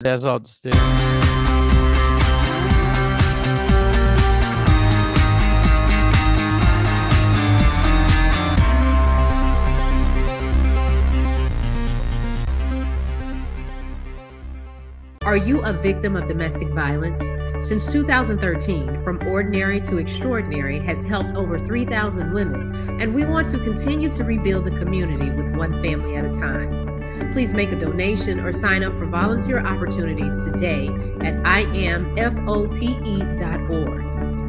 That's off the stage. Are you a victim of domestic violence? Since 2013, From Ordinary to Extraordinary has helped over 3,000 women, and we want to continue to rebuild the community with one family at a time. Please make a donation or sign up for volunteer opportunities today at imfote.org.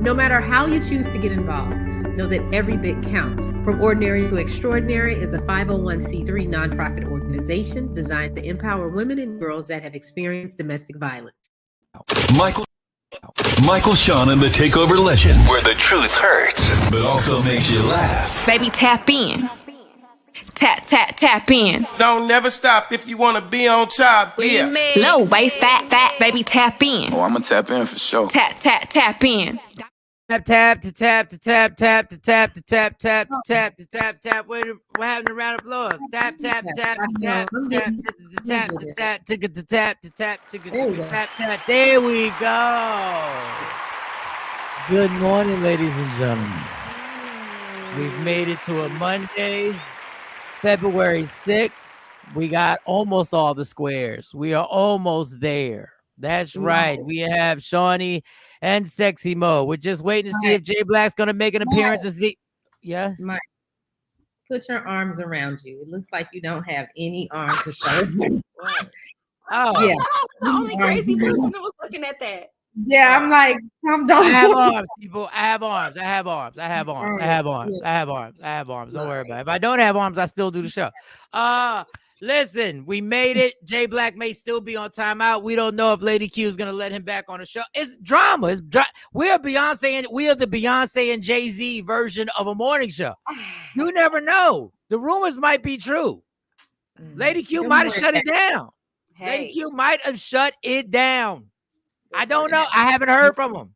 No matter how you choose to get involved, know that every bit counts. From Ordinary to Extraordinary is a 501c3 nonprofit organization designed to empower women and girls that have experienced domestic violence. Michael, Shawn, and the Takeover Legends, where the truth hurts, but also makes you laugh. Baby, tap in. Tap in. Don't never stop if you want to be on top. Yeah. Low waist, fat, baby, tap in. Oh, I'm gonna tap in for sure. Tap in. Tap. We're having a round of applause. Tap. There we go. Good morning, ladies and gentlemen. We've made it to a Monday, February 6th. We got almost all the squares. We are almost there. That's right. We have Shawnee and Sexy Mo. We're just waiting to see if Jay Black's going to make an appearance and see. Yes. Mike, put your arms around you. It looks like you don't have any arms to show. Oh, yeah. The only crazy person that was looking at that. Yeah, I'm like, I have arms, people. I have arms. Don't worry about it. If I don't have arms, I still do the show. Listen, we made it. Jay Black may still be on timeout. We don't know if Lady Q is going to let him back on the show. It's drama. We are the Beyonce and Jay-Z version of a morning show. You never know. The rumors might be true. Lady Q might have shut it down. Lady Q might have shut it down. I don't know. I haven't heard from him.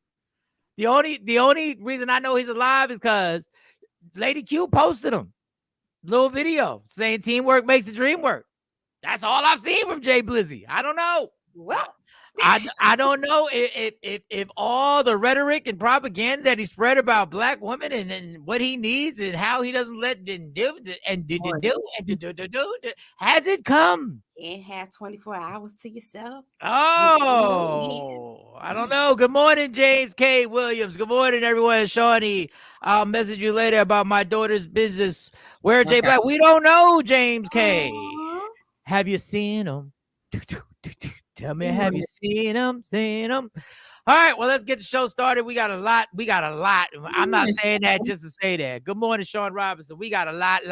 The only reason I know he's alive is because Lady Q posted him. Little video saying teamwork makes the dream work. That's all I've seen from Jay Blizzy. I don't know. Well, I don't know if all the rhetoric and propaganda that he spread about black women and what he needs and how he doesn't let them do has it come? and have 24 hours to yourself. Oh, I don't know. Good morning, James K. Williams. Good morning, everyone. Shawnee, I'll message you later about my daughter's business. Where Jay Black? We don't know, James K. Have you seen him? Tell me, have you seen him? All right, well, let's get the show started. We got a lot. I'm not saying that just to say that. Good morning, Shawn Robinson. We got a lot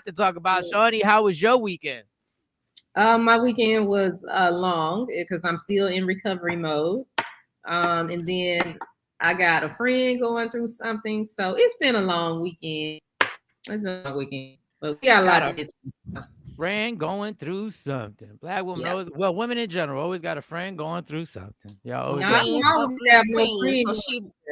to talk about. Shawnee, how was your weekend? My weekend was long because I'm still in recovery mode. And then I got a friend going through something. So it's been a long weekend. But we got a lot of it. Friend going through something. Black women always, well, women in general always got a friend going through something. Y'all always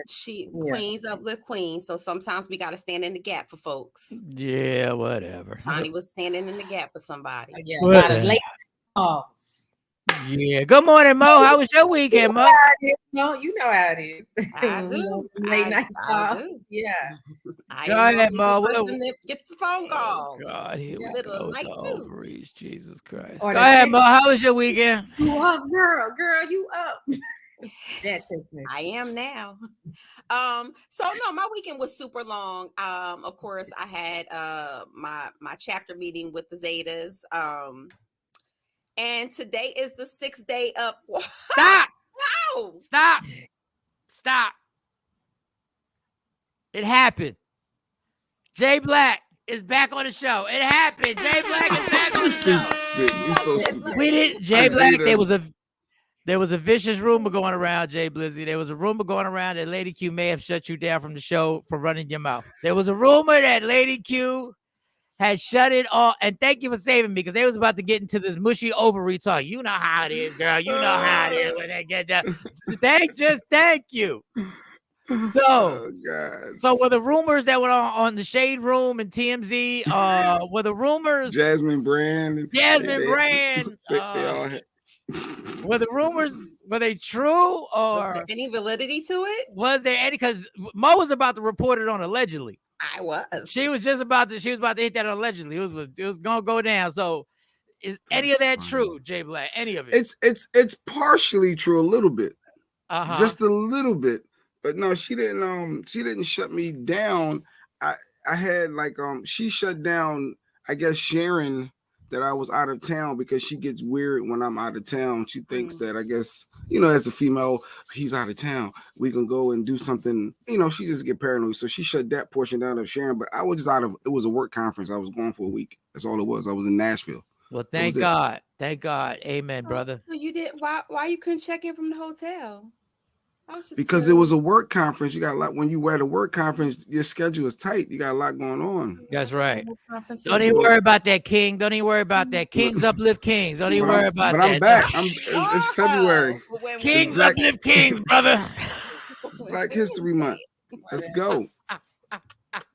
She queens uplift queens. So sometimes we got to stand in the gap for folks. Yeah, whatever. Bonnie was standing in the gap for somebody. Yeah. Good morning, Mo. How was your weekend, Mo? You know how it is. I do. Late night calls. do. Yeah. Go ahead, Mo. Get the phone calls. God, here we go. Jesus Christ. Go ahead, Mo. How was your weekend? You up, girl, you up. I am now. So no, my weekend was super long. Of course, I had my chapter meeting with the Zetas. And today is the 6th day of Stop. Wow. Stop. It happened. Jay Black is back on the show. It happened. Jay Black is back on the show. You're so stupid. We didn't. Jay Black. There was a vicious rumor going around, Jay Blizzy. There was a rumor going around that Lady Q may have shut you down from the show for running your mouth. There was a rumor that Lady Q has shut it off. And thank you for saving me, because they was about to get into this mushy ovary talk. You know how it is, girl. You know how it is when they get done. Thank you. So, so were the rumors that were on the Shade Room and TMZ? Were the rumors? Jasmine Brand. They all had. Were the rumors, were they true, Was there or any validity to it? was there any? Because Mo was about to report it on allegedly. I was. She was about to hit that on allegedly. It was gonna go down. So is any of that true, Jay Black? Any of it? It's partially true, a little bit. Uh-huh. Just a little bit. But no, she didn't shut me down. I had like she shut down, I guess, Sharon, that I was out of town, because she gets weird when I'm out of town. She thinks that, I guess, as a female, he's out of town, we can go and do something. She just get paranoid. So she shut that portion down of Sharon. But I was just it was a work conference. I was going for a week. That's all it was. I was in Nashville. Well, thank God. Thank God. Amen, brother. So you didn't, why you couldn't check in from the hotel? Because it was a work conference. You got a lot. When you wear the work conference, your schedule is tight. You got a lot going on. That's right. Don't even worry about that, King. Don't even worry about that. Kings uplift kings. Don't even worry about that. But I'm back. It's February. Kings uplift kings, brother. It's Black History Month. Let's go.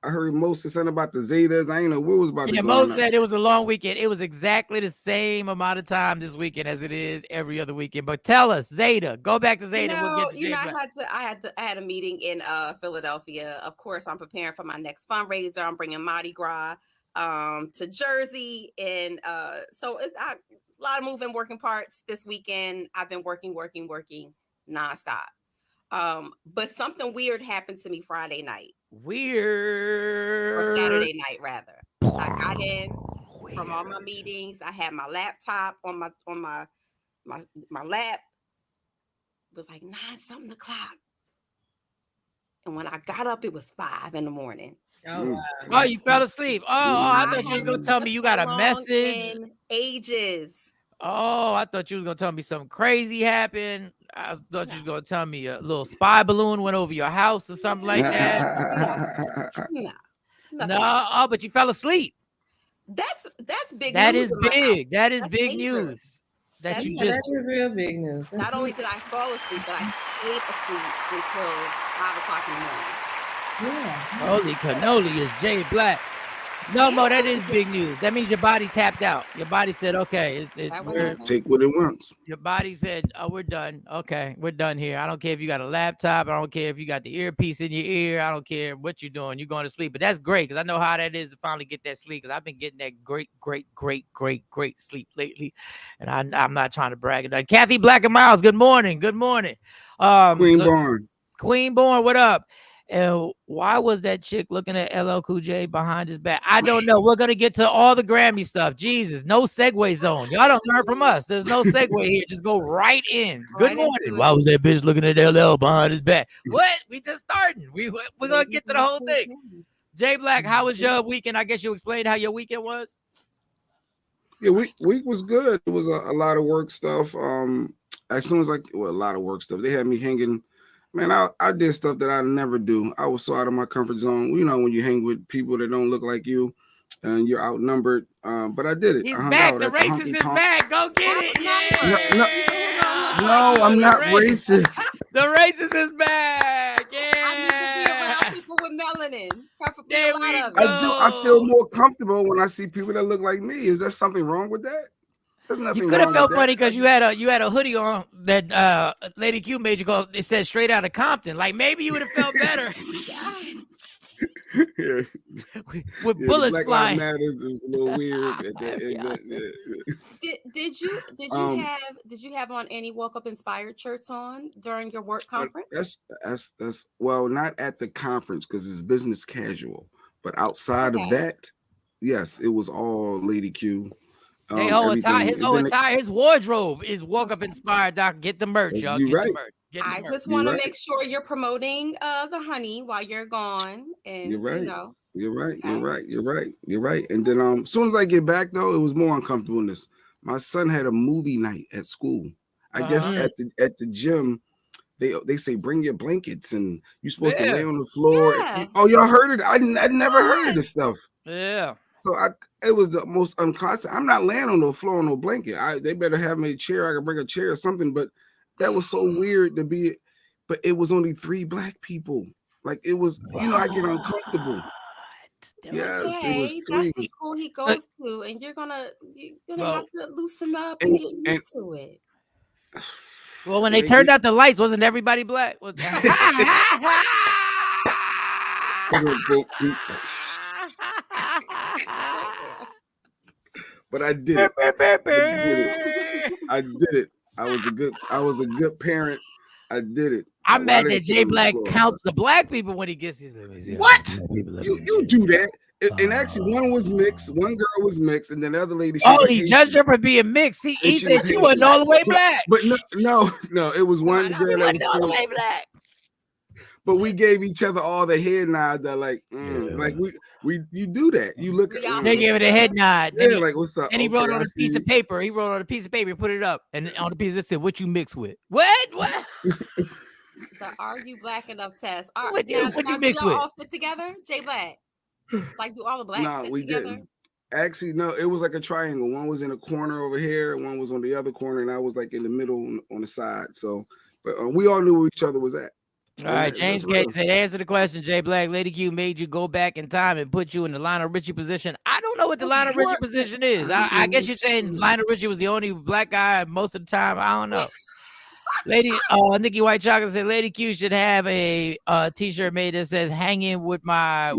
I heard Mo said something about the Zetas. I ain't know what was about to go Mo on. said it was a long weekend. It was exactly the same amount of time this weekend as it is every other weekend. But tell us, Zeta. Go back to Zeta. We'll get to I had a meeting in Philadelphia. Of course, I'm preparing for my next fundraiser. I'm bringing Mardi Gras to Jersey, and so it's a lot of moving, working parts this weekend. I've been working nonstop. But something weird happened to me Friday night. Or Saturday night, rather. I got in from all my meetings. I had my laptop on my lap. It was like 9-something o'clock. And when I got up, it was 5 a.m. Oh, wow. Oh, you fell asleep. I thought you was gonna tell me you got a message. In ages. Oh, I thought you was gonna tell me something crazy happened. I thought you was gonna tell me a little spy balloon went over your house or something like that. No, but you fell asleep. That's big. That news is big. That is big news. That is real big news. Not only did I fall asleep, but I stayed asleep until 5 o'clock in the morning. Yeah. Holy cannoli is Jay Black. No, Mo, that is big news. That means your body tapped out. Your body said, okay, take what it wants. Your body said, oh, we're done. Okay, we're done here. I don't care if you got a laptop. I don't care if you got the earpiece in your ear. I don't care what you're doing. You're going to sleep. But that's great, because I know how that is to finally get that sleep, because I've been getting that great sleep lately. And I'm not trying to brag it. Kathy Black and Miles, good morning. Good morning. Queen Born, what up? And why was that chick looking at LL Cool J behind his back? I don't know. We're going to get to all the Grammy stuff. Jesus, no segue zone. Y'all don't learn from us. There's no segue here. Just go right in. Good morning. Why was that bitch looking at LL behind his back? What? We just starting. We're going to get to the whole thing. Jay Black, how was your weekend? I guess you explained how your weekend was. Yeah, week was good. It was a lot of work stuff. As soon as a lot of work stuff. They had me hanging. Man, I did stuff that I never do. I was so out of my comfort zone. When you hang with people that don't look like you and you're outnumbered. But I did it. He's back. The racist is back. Go get it. Yeah. No, I'm not racist. The racist is back. Yeah. I need to be around people with melanin. Preferably a lot of it. I feel more comfortable when I see people that look like me. Is there something wrong with that? There's nothing. You could have felt funny because you had a hoodie on that Lady Q made you go. It said straight out of Compton. Like maybe you would have felt better. Yeah. With bullets flying. Matters is a little weird. Did you have on any Woke Up Inspired shirts on during your work conference? That's well, not at the conference because it's business casual. But outside of that, yes, it was all Lady Q. His wardrobe is Woke Up Inspired. Doc, get the merch, y'all. You're right. I just want to make sure you're promoting the honey while you're gone. And you're right. You're right. Okay. You're right. And then as soon as I get back though, it was more uncomfortableness. My son had a movie night at school. I guess at the gym, they say bring your blankets and you're supposed to lay on the floor. Yeah. Oh, y'all heard it? I never heard of this stuff. Yeah. So it was the most unconscious. I'm not laying on no floor on no blanket. They better have me a chair. I could bring a chair or something. But that was so weird to be. But it was only 3 black people. Like it was, I get uncomfortable. Yes, it was 3. That's the school he goes to, and you're gonna have to loosen up and get used to it. Well, when they turned out the lights, wasn't everybody black? But I did it. I did it. I was a good parent. I did it. I'm mad that Jay Black counts the black people when he gets his. What? You do that. And actually, one was mixed. One girl was mixed, and then the other lady. He judged her for being mixed. He said she wasn't all the way black. But no. It was one girl that was all the way black. But we gave each other all the head nod that like you do that. You look at they gave it a head nod. Yeah, like what's up? And he wrote on a piece of paper. He wrote on a piece of paper and put it up. And on the piece it said, "What you mix with?" What? The Are You Black Enough test. What you mix with? All fit together, Jay Black. Like, do all the blacks fit together? Didn't. Actually, no, it was like a triangle. One was in a corner over here, one was on the other corner, and I was like in the middle on the side. So, but we all knew where each other was at. All right, James Gates said, answer the question, Jay Black. Lady Q made you go back in time and put you in the Lionel Richie position. I don't know what the Lionel Richie position is. I guess you're saying Lionel Richie was the only black guy most of the time. I don't know. Lady Nikki White Chocolate said Lady Q should have a t-shirt made that says hanging with my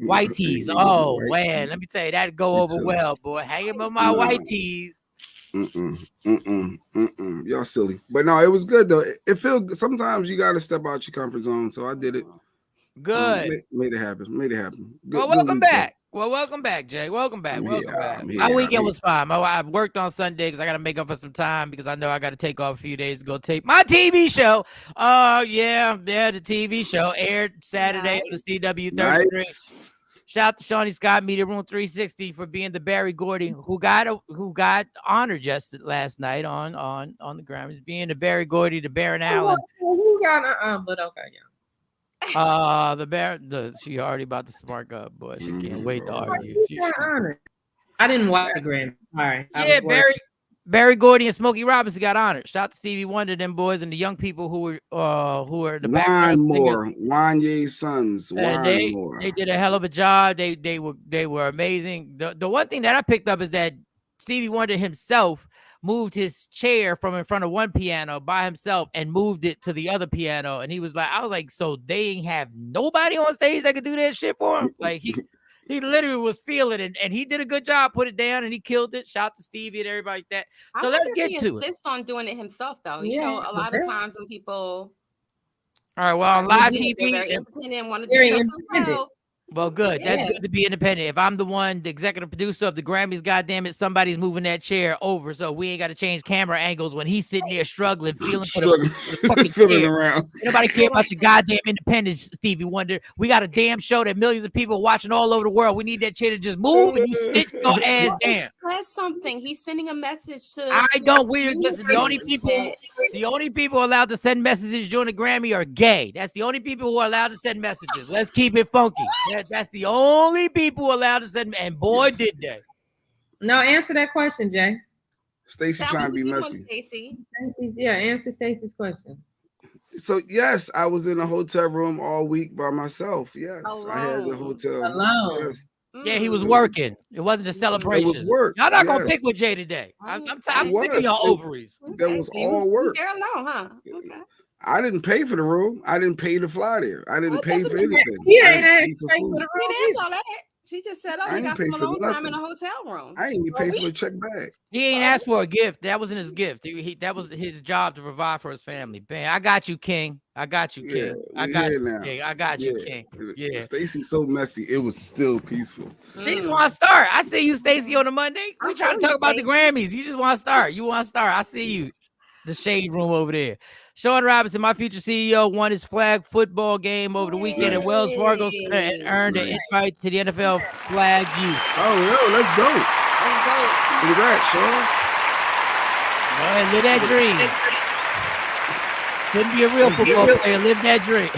white tees. Oh man, let me tell you, that'd go over well, boy. Hanging with my white tees. Y'all silly. But no, it was good though. It feels sometimes you gotta step out your comfort zone. So I did it. Good. Made it happen. Good, well, welcome back. Well, welcome back, Jay. Welcome back. My weekend was fine. I worked on Sunday because I got to make up for some time because I know I got to take off a few days to go tape my TV show. The TV show aired Saturday on the CW 33. Nice. Shout out to Shawnee Scott, Media Room 360 for being the Barry Gordy who got honored just last night on the Grammys, being the Barry Gordy, the Baron Allen. Who got but okay, yeah. She already about to spark up, boy. She can't wait to argue. I didn't watch the Grammy. All right. Yeah, Barry Gordy and Smokey Robinson got honored. Shout out to Stevie Wonder, them boys, and the young people who were the background singers. Wanye's sons. They did a hell of a job. They were amazing. The one thing that I picked up is that Stevie Wonder himself moved his chair from in front of one piano by himself and moved it to the other piano. And he was like, I was like, so they ain't have nobody on stage that could do that shit for him? Like he literally was feeling it, and he did a good job, put it down, and he killed it. Shout to Stevie and everybody like that. So let's get to it. He insists on doing it himself, though. You know, a lot of times when people... All right, well, on live TV... They're independent, want to do stuff themselves. Well, good. That's good to be independent. If I'm the executive producer of the Grammys, goddamn it, somebody's moving that chair over, so we ain't got to change camera angles when he's sitting there struggling, feeling for the fucking chair. Around. Nobody care about your goddamn independence, Stevie Wonder. We got a damn show that millions of people watching all over the world. We need that chair to just move and you sit your ass down. Express something. He's sending a message to. I don't. Listen. The only people allowed to send messages during the Grammy are gay. That's the only people who are allowed to send messages. Let's keep it funky. That's the only people allowed to send, and boy, did they. No, answer that question, Jay. Stacey trying to be messy. Answer Stacey's question. So yes, I was in a hotel room all week by myself. Yes, I had the hotel alone. Yes. Yeah, he was working. It wasn't a celebration. It was work. Y'all not gonna pick with Jay today. I'm sick of y'all ovaries. That was all work. There alone, huh? Okay. I didn't pay for the room. I didn't pay to fly there. I didn't pay for anything. Yeah, I didn't pay for the room. All that. She just said, "Oh, you got some alone time in a hotel room." I ain't even pay for a check bag. He ain't asked for a gift. That wasn't his gift. That was his job to provide for his family. Man, I got you, King. I got you, King. I got you, King. I got you, King. Yeah. Stacey's so messy. It was still peaceful. She just want to start. I see you, Stacey, on a Monday. We trying to talk about the Grammys. You just want to start. You want to start. I see you. The shade room over there. Shawn Robinson, my future CEO, won his flag football game over the weekend at Wells Fargo Center and earned an invite to the NFL Flag Youth. Oh, no, let's go. Congrats, Shawn. Go ahead, live that dream. Couldn't be a real football player. Live that dream.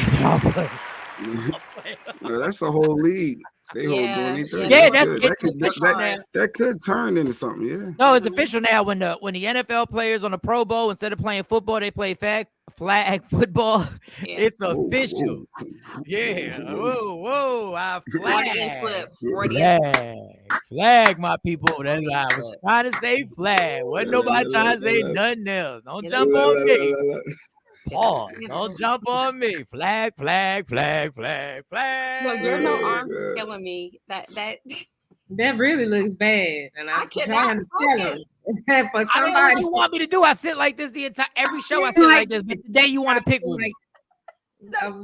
No, that's a whole league. They hold on their 30. Yeah, That's good. it's official now. That could turn into something. Yeah. No, it's official now. When the NFL players on the Pro Bowl, instead of playing football, they play flag football. Yeah. It's official. Whoa. Yeah. Whoa. Flag, my people. That's what I was trying to say. Flag. Wasn't nobody trying to say nothing else. Don't jump on me. Pause. Don't jump on me. Flag. Well, your no arms is killing me. That really looks bad, and I'm trying to tell you. For I don't know what you want me to do. I sit like this every show. I sit like this, but today you want to pick with me.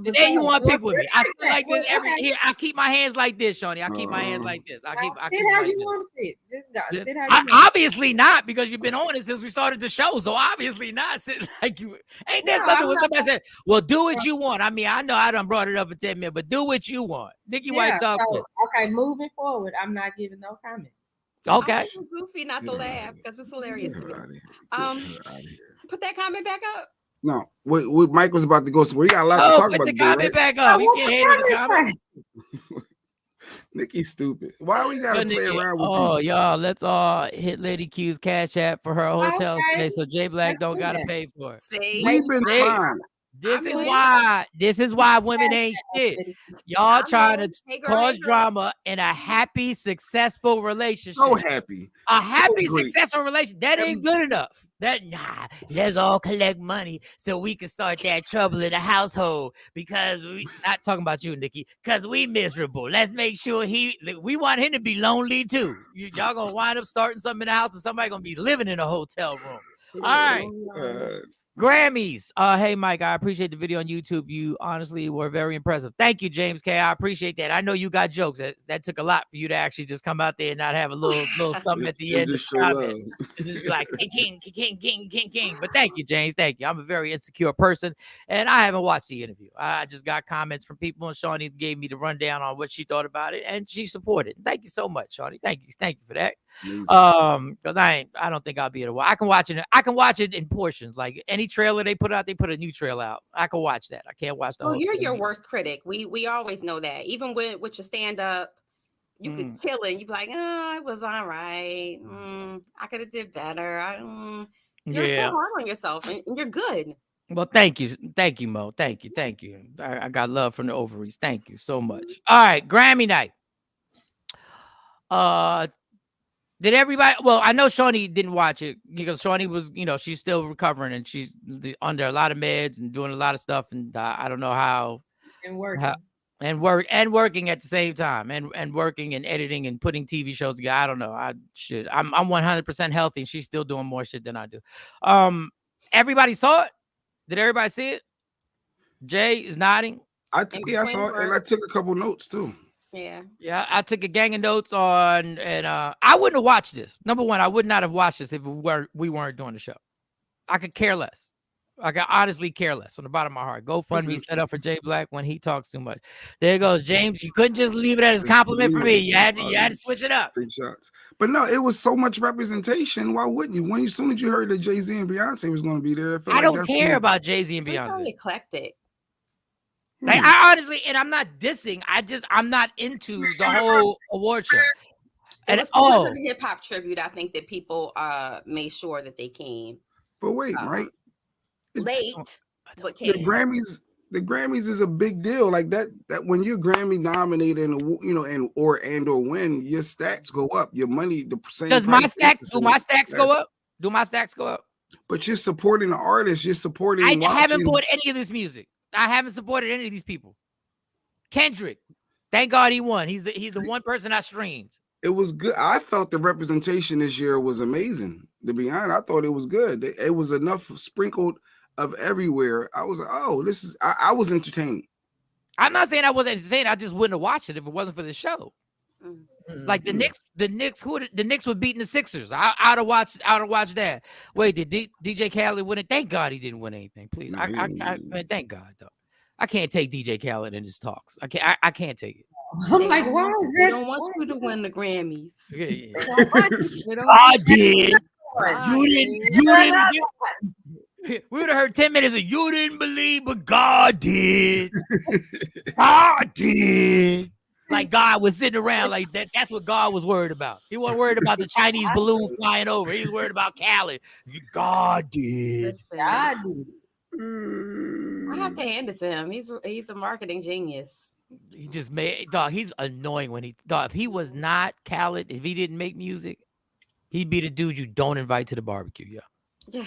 Today you want to pick with me. I sit like this here. I keep my hands like this, Shawnee. I keep my hands like this. I keep sit how you want to sit. Just go. Sit how you want. Obviously not, because you've been on it since we started the show. So obviously not sitting like you. Ain't that something when somebody said, well, do what you want? I mean, I know I done brought it up for 10 minutes, but do what you want. Nikki White talk. Okay, moving forward, I'm not giving no comments. Okay. I'm goofy not to laugh because it's hilarious to me. Put that comment back up. No, Mike was about to go somewhere. We got a lot to talk about. Put the comment back up. You can't hate on the comment. Nikki's stupid. Why we gotta play around with people? Y'all, let's all hit Lady Q's cash app for her hotel stay, so Jay Black don't gotta pay for it. We've been fine. This is why women ain't shit. Y'all trying to cause drama in a happy, successful relationship. So happy. Successful relationship. That ain't good enough. Let's all collect money so we can start that trouble in the household, because we not talking about you, Nikki, because we miserable. Let's make sure we want him to be lonely too. Y'all gonna wind up starting something in the house and somebody gonna be living in a hotel room. All right. Grammys. Hey Mike, I appreciate the video on YouTube. You honestly were very impressive. Thank you, James K. I appreciate that. I know you got jokes. That took a lot for you to actually just come out there and not have a little something at the end to just be like king. But thank you, James. Thank you. I'm a very insecure person, and I haven't watched the interview. I just got comments from people, and Shawnee gave me the rundown on what she thought about it, and she supported. Thank you so much, Shawnee. Thank you for that. Because I don't think I'll be able to watch. I can watch it in portions. Like any trailer they put out, they put a new trailer out. I can watch that. I can't watch the whole you're thing. your worst critic. We always know that. Even with your stand-up, you could kill it. You be like, it was all right. I could have did better. You're so hard on yourself, and you're good. Well, thank you, Mo. Thank you. I got love from the ovaries. Thank you so much. All right, Grammy night. Did everybody? Well, I know Shawnee didn't watch it because Shawnee was, she's still recovering and she's under a lot of meds and doing a lot of stuff, and I don't know how. And working. Working at the same time, and working and editing and putting TV shows together. I don't know. I'm 100% healthy, and she's still doing more shit than I do. Everybody saw it. Did everybody see it? Jay is nodding. I saw it, and I took a couple notes too. Yeah. I took a gang of notes on, and I wouldn't have watched this. Number one, I would not have watched this if we weren't doing the show. I could care less. I could honestly care less from the bottom of my heart. GoFundMe set up for Jay Black when he talks too much. There goes James. You couldn't just leave it as a compliment for me. You had to switch it up. 3 shots. But no, it was so much representation. Why wouldn't you? As soon as you heard that Jay-Z and Beyonce was going to be there, I don't care about Jay-Z and Beyonce. It's only eclectic. Like, I honestly, and I'm not dissing. I'm not into the whole award show. And the hip hop tribute, I think that people made sure that they came. But wait, right? Late, but came. The Grammys is a big deal. Like that when you're Grammy nominated and or win, your stats go up. Your money, the same. Do my stacks go up? Do my stacks go up? But you're supporting the artist. You're supporting. I haven't bought any of this music. I haven't supported any of these people. Kendrick, thank God he won. He's the one person I streamed. It was good. I felt the representation this year was amazing. To be honest, I thought it was good. It was enough sprinkled of everywhere. I was like, oh, this is. I was entertained. I'm not saying I wasn't entertained. I just wouldn't have watched it if it wasn't for the show. Mm-hmm. Like the Knicks, the Knicks were beating the Sixers. I'd have watched that. Wait, did DJ Khaled win it? Thank God he didn't win anything. Please, man, thank God though. I can't take DJ Khaled in his talks. I can't take it. I'm like, why is that? They don't want you to win the Grammys. Yeah. I did. You didn't. We would have heard 10 minutes of you didn't believe, but God did. God did. like God was sitting around like that. That's what God was worried about. He wasn't worried about the Chinese balloon flying over. He was worried about Khaled. God did. Listen, God did. I have to hand it to him. He's a marketing genius. He just made dog. He's annoying when if he was not Khaled, if he didn't make music, he'd be the dude you don't invite to the barbecue, Yeah.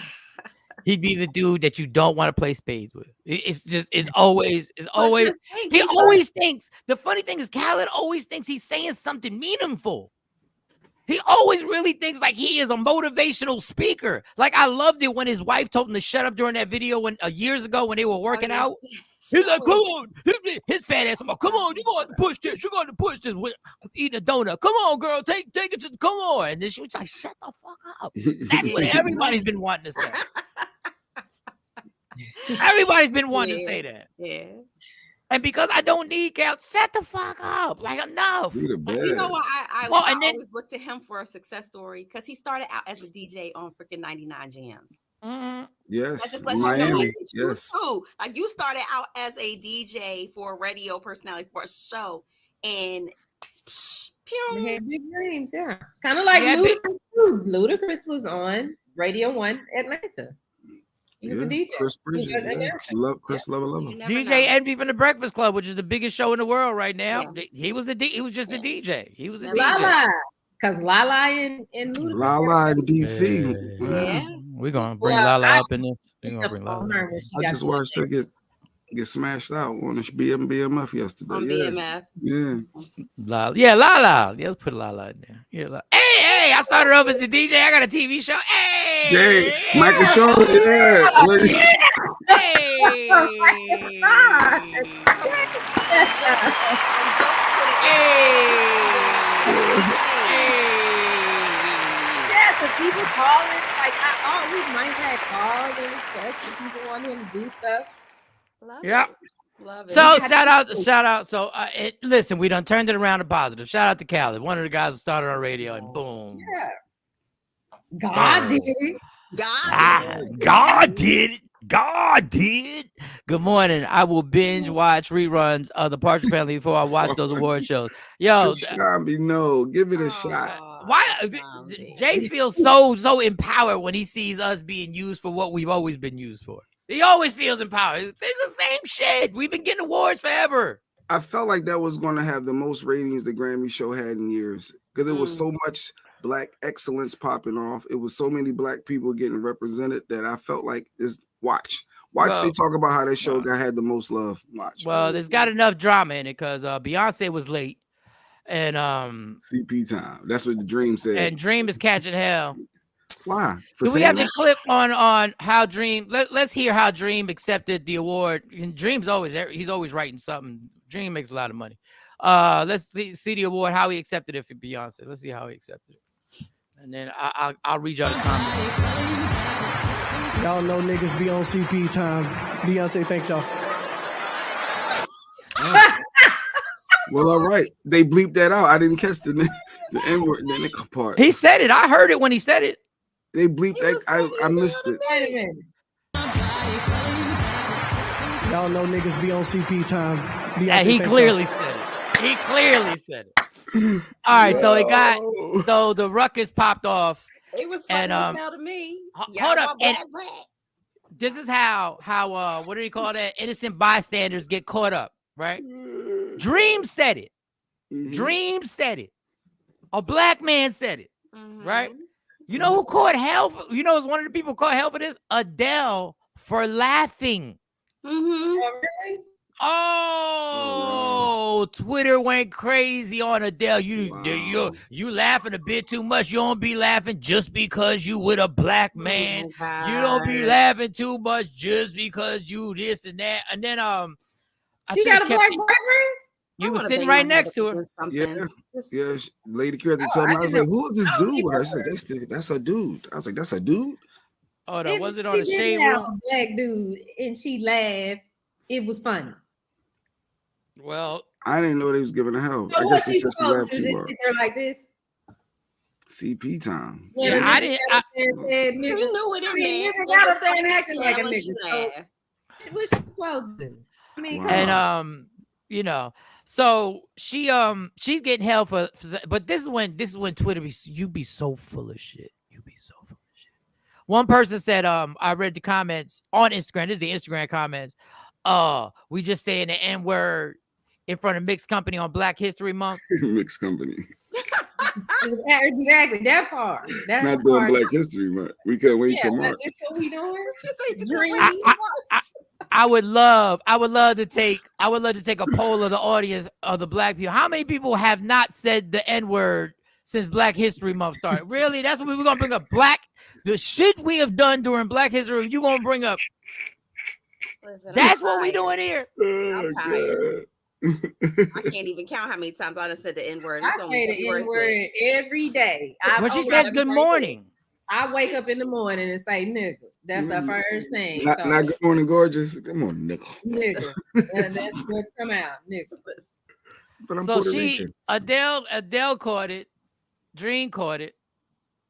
He'd be the dude that you don't want to play spades with. It's always. He always thinks. The funny thing is, Khaled always thinks he's saying something meaningful. He always really thinks like he is a motivational speaker. Like I loved it when his wife told him to shut up during that video years ago when they were working out. He's like, come on, his fat ass. Come on, you going to push this. You're going to push this. Eating a donut. Come on, girl, take it to. Come on. And then she was like, shut the fuck up. That's what everybody's been wanting to say. Everybody's been wanting to say that. Yeah. And because I don't need Cal, shut the fuck up. Like enough. You know what? I always look to him for a success story because he started out as a DJ on freaking 99 Jams. Mm-hmm. Yes, Miami. Yes. Too. Like you started out as a DJ for a radio personality for a show, and he had big dreams. Yeah, kind of like Ludacris. Ludacris was on Radio 1 Atlanta. He was a DJ. Chris Bridges, love Chris, love. DJ Envy from the Breakfast Club, which is the biggest show in the world right now. Yeah. He was just a DJ. He was a DJ. Because Lala and Ludacris. Lala in DC. Yeah. We're gonna bring Lala up in this. We're gonna bring Lala. I just watched her get smashed out on BMF yesterday. On BMF. Yeah. Lala. Let's put Lala in there. Yeah, hey, I started off as a DJ. I got a TV show. Hey, Michael Shawn. Yeah. The people calling, like we might have calls and requests. People want him to do stuff. Love it. So shout out. So listen, we done turned it around to positive. Shout out to Khaled, one of the guys that started on radio, and boom. Yeah. God did it. God did it. God did. Good morning. I will binge watch reruns of the Partridge Family before I watch those award shows. Yo, give it a shot. Why Jay feels so empowered when he sees us being used for what we've always been used for. He always feels empowered. It's the same shit. We've been getting awards forever. I felt like that was going to have the most ratings the Grammy show had in years because there was so much Black excellence popping off. It was so many Black people getting represented that I felt like watch. They talk about how that show had the most love. Watch. Well, there's got enough drama in it because Beyonce was late. And CP time. That's what the Dream said. And Dream is catching hell. Why? Do we have the clip on how Dream? Let's hear how Dream accepted the award. And Dream's he's always writing something. Dream makes a lot of money. Let's see the award, how he accepted it for Beyonce. Let's see how he accepted it. And then I'll read y'all the comments. Y'all know niggas be on CP time. Beyonce, thanks y'all. Well, all right. They bleeped that out. I didn't catch the N-word, the part. He said it. I heard it when he said it. They bleeped that. I missed it. Y'all know niggas be on CP time. Yeah, he clearly said it. He clearly said it. All right, so the ruckus popped off. It was funny to tell to me. Hold up. And this is how what do you call that? Innocent bystanders get caught up, right? Dream said it. Dream said it. A Black man said it, right? You know who caught hell? You know, it's one of the people caught hell for this? Adele for laughing. Oh, Twitter went crazy on Adele. You laughing a bit too much. You don't be laughing just because you with a Black man. You don't be laughing too much just because you this and that. And then she got a Black boyfriend. You were sitting right next to her. Yeah. Lady Q had to tell me. I was like, "Who is this dude with her?" She's like, "That's a dude." I was like, "That's a dude." Oh, no, was it on the shade room? Black dude, and she laughed. It was funny. Well, I didn't know they was giving her hell. So I guess they said she laughed too much. Sit there like this. CP time. Yeah, I didn't. You knew it in there. Gotta stand acting like a nigga. What she supposed to do? I mean, and you know, So she's getting hell but this is when Twitter you be so full of shit. You be so full of shit. One person said, I read the comments on Instagram. This is the Instagram comments. We just saying the N-word in front of Mixed Company on Black History Month. Mixed Company. Exactly that part. Not doing Black History Month. We can't wait till March. That's what we doing. I would love to take a poll of the audience of the black people. How many people have not said the N-word since Black History Month started? Really? That's what we're gonna bring up. The shit we have done during Black History. You gonna bring up? That's what we doing here. I'm tired. I can't even count how many times I done said the N-word. I say the N-word every day. When she says good morning, I wake up in the morning and say nigga. That's the first thing. Not good morning, gorgeous. Good morning, nigga. Nigga. That's what come out, nigga. But I'm so Adele caught it, Dream caught it,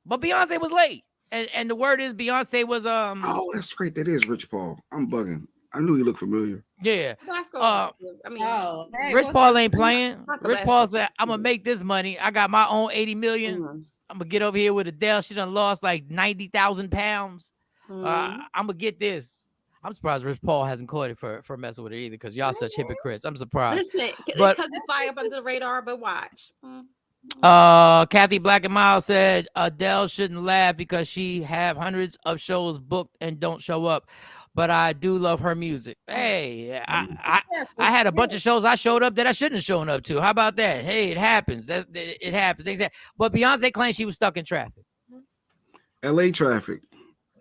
but Beyonce was late. And the word is Beyonce was Oh, that's right. That is Rich Paul. I'm bugging. I knew he looked familiar. Yeah. I mean, Rich Paul ain't playing. Rich Paul said, I'm gonna make this money. I got my own 80 million. I'm gonna get over here with Adele. She done lost like 90,000 pounds. I'm gonna get this. I'm surprised Rich Paul hasn't caught it for messing with it either, because y'all such hypocrites. I'm surprised. Listen, because it fly up under the radar, but watch. Kathy Black and Miles said Adele shouldn't laugh because she have hundreds of shows booked and don't show up. But I do love her music. Hey, I had a bunch of shows I showed up that I shouldn't have shown up to. How about that? Hey, it happens. It happens. But Beyonce claims she was stuck in traffic. LA traffic.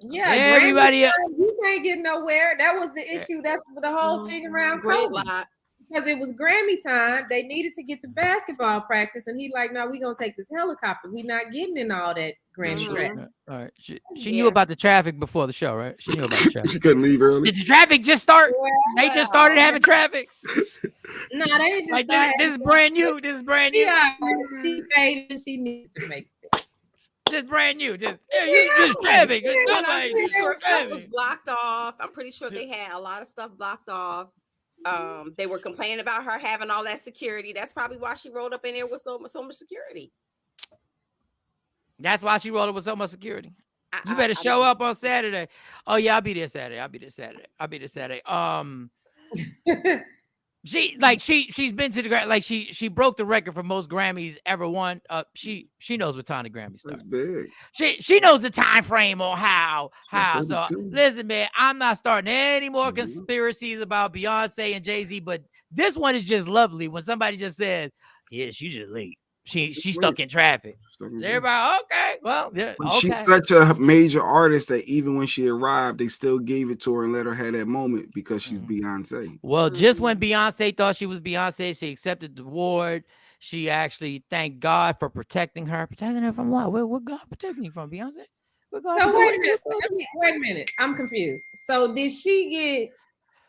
Yeah, everybody. You can't get nowhere. That was the issue. That's the whole thing around COVID. Because it was Grammy time, they needed to get to basketball practice, and he like, no, we gonna take this helicopter. We not getting in all that Grammy traffic. All right, she knew about the traffic before the show, right? She knew about the traffic. She couldn't leave early. Did the traffic just start? They just started having traffic. No, they just like this is brand new. This is brand new. Yeah, she made it. She needed to make it. Just brand new. Just traffic. I'm pretty sure stuff was blocked off. I'm pretty sure they had a lot of stuff blocked off. They were complaining about her having all that security. That's probably why she rolled up in there with so much security. That's why she rolled up with so much security. You better show up on Saturday. Oh yeah, I'll be there Saturday. She's been to the like she broke the record for most Grammys ever won. She knows what time the Grammys start. That's big. She knows the time frame on how. So listen, man, I'm not starting any more conspiracies about Beyonce and Jay-Z, but this one is just lovely when somebody just says, yeah, she's just late. She's stuck in traffic. Everybody, okay, well, yeah. Okay. She's such a major artist that even when she arrived, they still gave it to her and let her have that moment because she's Beyonce. Well, just when Beyonce thought she was Beyonce, she accepted the award. She actually thanked God for protecting her. Protecting her from what? What God protecting you from, Beyonce? So wait a minute. I'm confused. So did she get?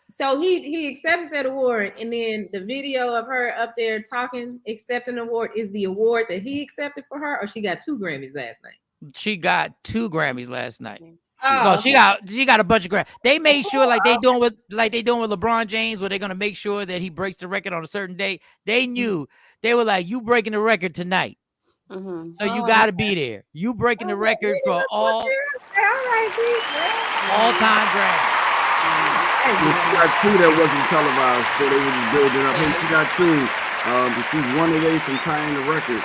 So he accepted that award, and then the video of her up there talking, accepting the award is the award that he accepted for her, or she got 2 Grammys last night? She got 2 Grammys last night. Oh, no, she got a bunch of Grammys. They made sure, like they doing with LeBron James, where they're gonna make sure that he breaks the record on a certain day. They knew they were like, you breaking the record tonight, so you got to be there. You breaking the record for all time Grammys. She got 2 that wasn't televised, so they were just building up. Hey, she got 2. She's 1 away from tying the record.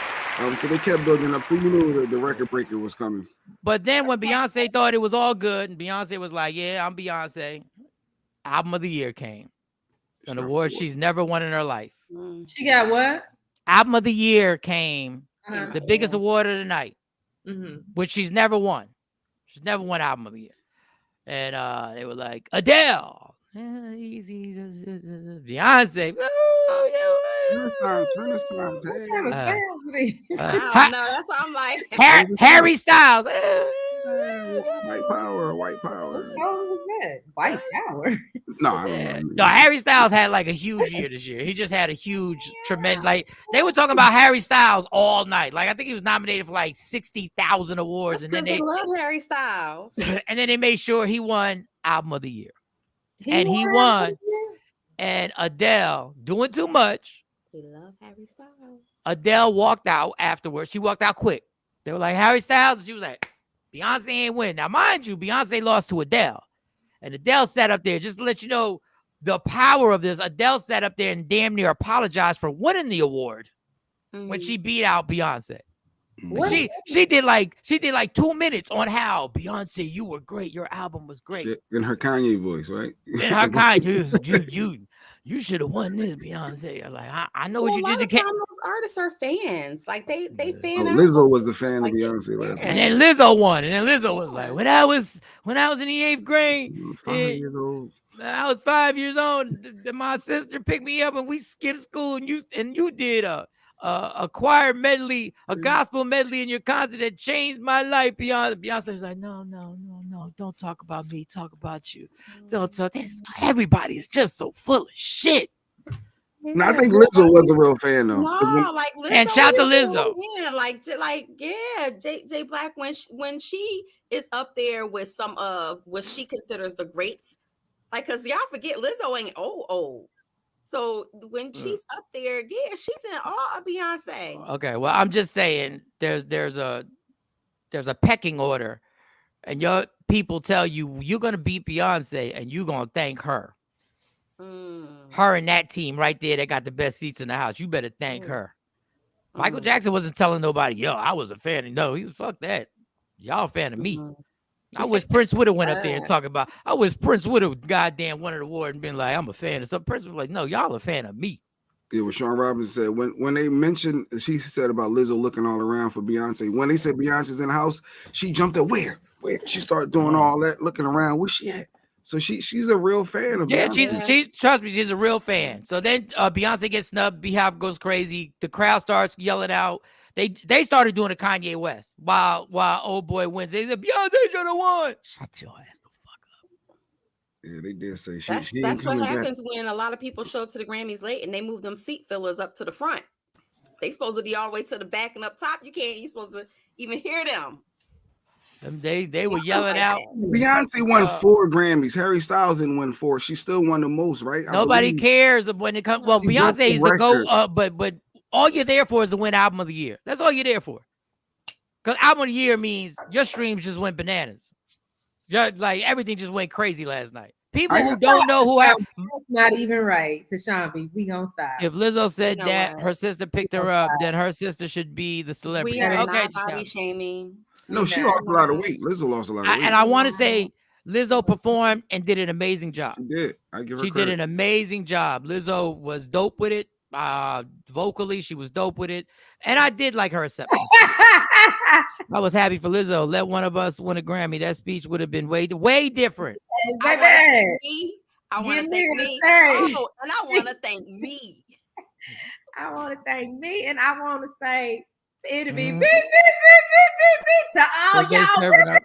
So they kept building up. So you knew the record breaker was coming. But then when Beyonce thought it was all good, and Beyonce was like, yeah, I'm Beyonce, Album of the Year came. An award she's never won in her life. She got what? Album of the Year came. The biggest award of the night, which she's never won. She's never won Album of the Year. And they were like, Adele, easy, Beyonce. Renaissance. Hey. No, that's what I'm like. Harry Styles. White power. What was that? White power. No, I don't know. No, Harry Styles had like a huge year this year. He just had a huge, tremendous. Like they were talking about Harry Styles all night. Like I think he was nominated for like 60,000 awards, and then they love Harry Styles. And then they made sure he won Album of the Year, he won. And Adele doing too much They love Harry Styles. Adele walked out afterwards. She walked out quick. They were like, Harry Styles. And she was like, Beyonce ain't win. Now, mind you, Beyonce lost to Adele. And Adele sat up there, just to let you know the power of this. Adele sat up there and damn near apologized for winning the award when she beat out Beyonce. She did like 2 minutes on how Beyonce, you were great. Your album was great. Shit, in her Kanye voice, right? In her Kanye, you should have won this, Beyonce. I'm like, I know what you did. Those artists are fans. Like they fan. Lizzo was the fan of Beyonce last and night. then Lizzo won. And then Lizzo was like, when I was in the 8th grade, 5 years old. I was 5 years old. And my sister picked me up and we skipped school. And you did a choir medley, a gospel medley in your concert that changed my life. Beyonce was like, no, don't talk about me, talk about you. Don't talk. Everybody is just so full of shit. No, I think Lizzo was a real fan though. No, like Lizzo, and shout to Lizzo. Yeah, J Black when she is up there with some of what she considers the greats, like, cause y'all forget Lizzo ain't old. So when she's up there, yeah, she's in awe of Beyonce. Okay, well, I'm just saying there's a pecking order, and your people tell you you're gonna beat Beyonce, and you're gonna thank her. Her and that team right there, they got the best seats in the house. You better thank her. Michael Jackson wasn't telling nobody, yo, I was a fan. No, he was fuck that. Y'all a fan of me. I wish Prince would have went up there and talked about. I wish Prince would have goddamn won an award and been like, I'm a fan of some. Prince was like, no, y'all a fan of me. Yeah, what Shawn Robinson said when they mentioned, she said about Lizzo looking all around for Beyonce. When they said Beyonce's in the house, she jumped up. Where? She started doing all that, looking around. Where's she at? So she's a real fan of Beyonce. She's trust me, she's a real fan. So then Beyonce gets snubbed, Beehive goes crazy, the crowd starts yelling out. They started doing a Kanye West while old boy wins. They said Beyonce should have won. Shut your ass the fuck up. Yeah, they did say that's what happens when a lot of people show up to the Grammys late and they move them seat fillers up to the front. They supposed to be all the way to the back and up top. You supposed to even hear them. They were yelling out. Beyonce won 4 Grammys. Harry Styles didn't win 4. She still won the most, right? Nobody cares when it comes. Well, Beyonce is the GOAT, but all you're there for is to win album of the year. That's all you're there for. Because album of the year means your streams just went bananas. Like everything just went crazy last night. People who don't know who have not even right to Sean B. We gonna stop. If Lizzo said that her sister picked her up, then her sister should be the celebrity. We are not body shaming. No, she lost a lot of weight. Lizzo lost a lot of weight. And I want to say Lizzo performed and did an amazing job. She did. I give her She credit. did an amazing job. Lizzo was dope with it. Vocally, she was dope with it. And I did like her acceptance. I was happy for Lizzo. Let one of us win a Grammy. That speech would have been way different. I want to thank me. Oh, and I want to thank me. I want to thank me, and I want to say it'll be beep, to all y'all.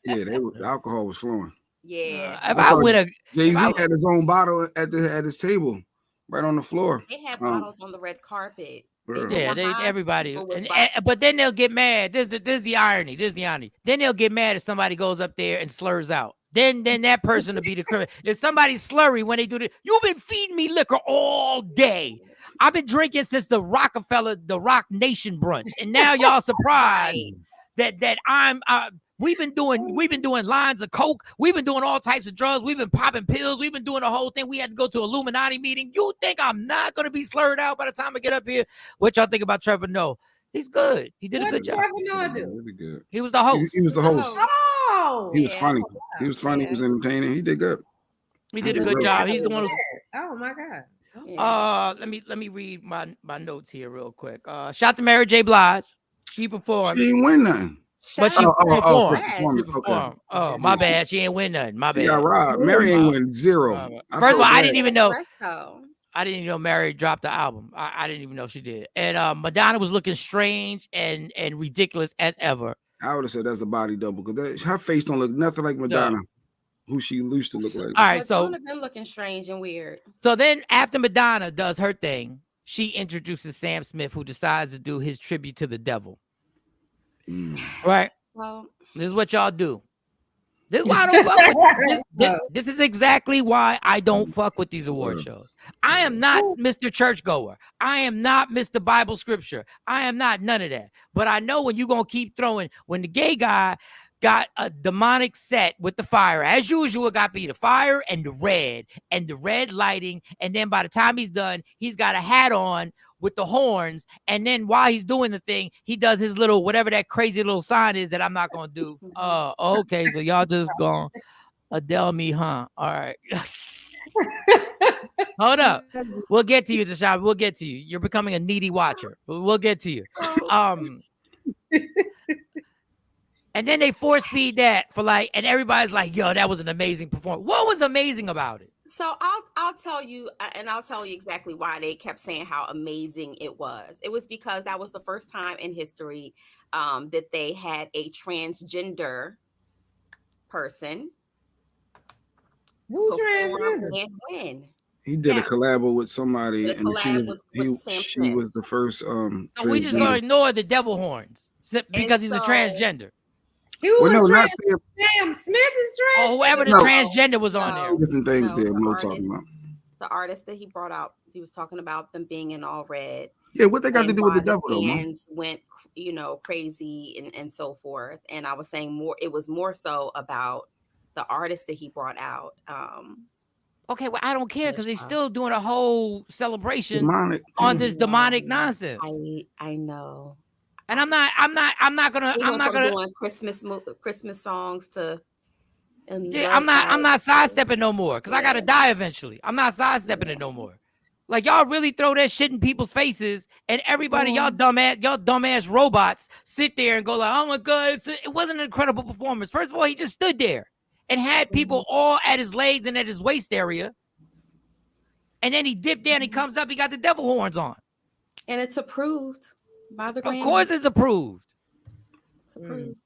Yeah, the alcohol was flowing. Yeah. If I win a Jay-Z had his own bottle at his table, right on the floor. They had bottles on the red carpet. Yeah, everybody. But then they'll get mad. This is the irony. Then they'll get mad if somebody goes up there and slurs out. Then that person will be the criminal. If somebody's slurry when they do this, you've been feeding me liquor all day. I've been drinking since the Rock Nation brunch, and now y'all surprised that I'm. We've been doing lines of coke. We've been doing all types of drugs. We've been popping pills. We've been doing the whole thing. We had to go to Illuminati meeting. You think I'm not going to be slurred out by the time I get up here? What y'all think about Trevor Noah? He's good. He did a good job. Trevor Noah do? Really good. He was the host. He was the host. Oh, he was funny. He was funny. He was entertaining. He did good. He did a good job. He's the one who's. Oh my God. Let me read my notes here real quick. Shout to Mary J. Blige. She performed. She didn't win nothing. But she performed. Okay. Oh, my bad. She ain't win nothing. My bad. Yeah, Rob. Mary ain't win 0. First of all, I didn't even know. I didn't even know Mary dropped the album. I didn't even know she did. And Madonna was looking strange and ridiculous as ever. I would have said that's a body double because her face don't look nothing like Madonna, who she used to look like. All right, so Madonna been looking strange and weird. So then, after Madonna does her thing, she introduces Sam Smith, who decides to do his tribute to the devil. Right. Well, this is what y'all do. This is why I don't fuck with this is exactly why I don't fuck with these award shows. I am not Mr. Churchgoer. I am not Mr. Bible Scripture. I am not none of that. But I know when you're gonna keep throwing, when the gay guy got a demonic set with the fire, as usual, got be the fire and the red lighting, and then by the time he's done, he's got a hat on with the horns, and then while he's doing the thing, he does his little whatever that crazy little sign is that I'm not gonna do. Okay, so y'all just gonna Adele me, huh? All right. Hold up. We'll get to you, Tashawn. We'll get to you. You're becoming a needy watcher. We'll get to you. And then they force feed that for like, and everybody's like, yo, that was an amazing performance. What was amazing about it? So I'll tell you, and I'll tell you exactly why they kept saying how amazing it was. It was because that was the first time in history that they had a transgender person Who perform transgender? and win. He did a collab with somebody, and she Sam was the first. So we just gonna ignore the devil horns because he's a transgender. He was no, not Sam Smith is transgender. Or whoever the transgender was on there. Two different things there. We're talking about the artist that he brought out. He was talking about them being in all red. Yeah, what they got to do with the devil though? Fans went, crazy and so forth. And I was saying more. It was more so about the artist that he brought out. Okay, well, I don't care because they're still doing a whole celebration on this demonic nonsense. I know. And I'm not gonna doing Christmas songs to. I'm not sidestepping no more because I gotta die eventually. I'm not sidestepping it no more. Like y'all really throw that shit in people's faces, and everybody, y'all dumbass robots sit there and go like, oh my god, it wasn't an incredible performance. First of all, he just stood there and had people all at his legs and at his waist area, and then he dipped down. He comes up, he got the devil horns on, and it's approved. By the Grammys. Of course it's approved. It's approved.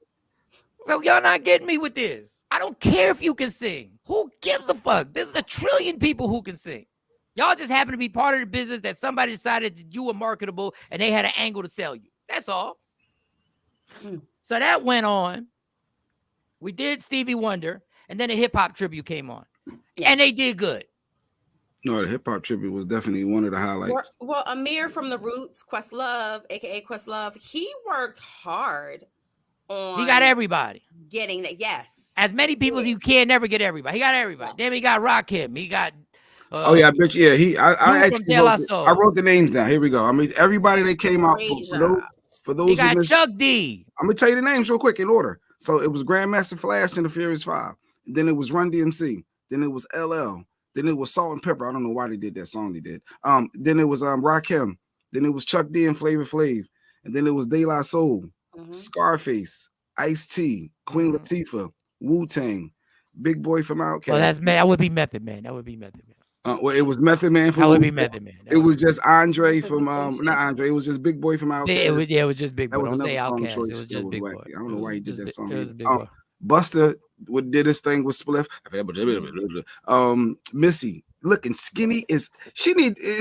So y'all not getting me with this. I don't care if you can sing. Who gives a fuck? There's a trillion people who can sing. Y'all just happen to be part of the business that somebody decided that you were marketable and they had an angle to sell you. That's all. So that went on. We did Stevie Wonder, and then a hip-hop tribute came on. Yes. And they did good. No, the hip hop tribute was definitely one of the highlights. Well, Amir from the Roots, Questlove, aka Questlove, he worked hard on. He got everybody getting that. Yes, as many people as you can, never get everybody. He got everybody. Then he got Rakim. He got. Oh yeah, I bet you. Yeah, I actually wrote the names down. Here we go. I mean, everybody that came out for those. He got Chuck D. I'm gonna tell you the names real quick in order. So it was Grandmaster Flash and the Furious Five. Then it was Run DMC. Then it was LL. Then it was Salt and Pepper. I don't know why they did that song they did. Then it was Rakim. Then it was Chuck D and Flavor Flav. And then it was De La Soul, Scarface, Ice-T, Queen Latifah, Wu-Tang, Big Boy from Outkast. Well, that would be Method Man. That would be Method Man. Well, it was Method Man from. That would be Method Man. It was just Andre from not Andre. It was just Big Boy from Outkast. It was just Big Boy. Don't say Outkast. It was just Big Boy. I don't know why he did that song. Buster did his thing with Spliff. Missy looking skinny. Is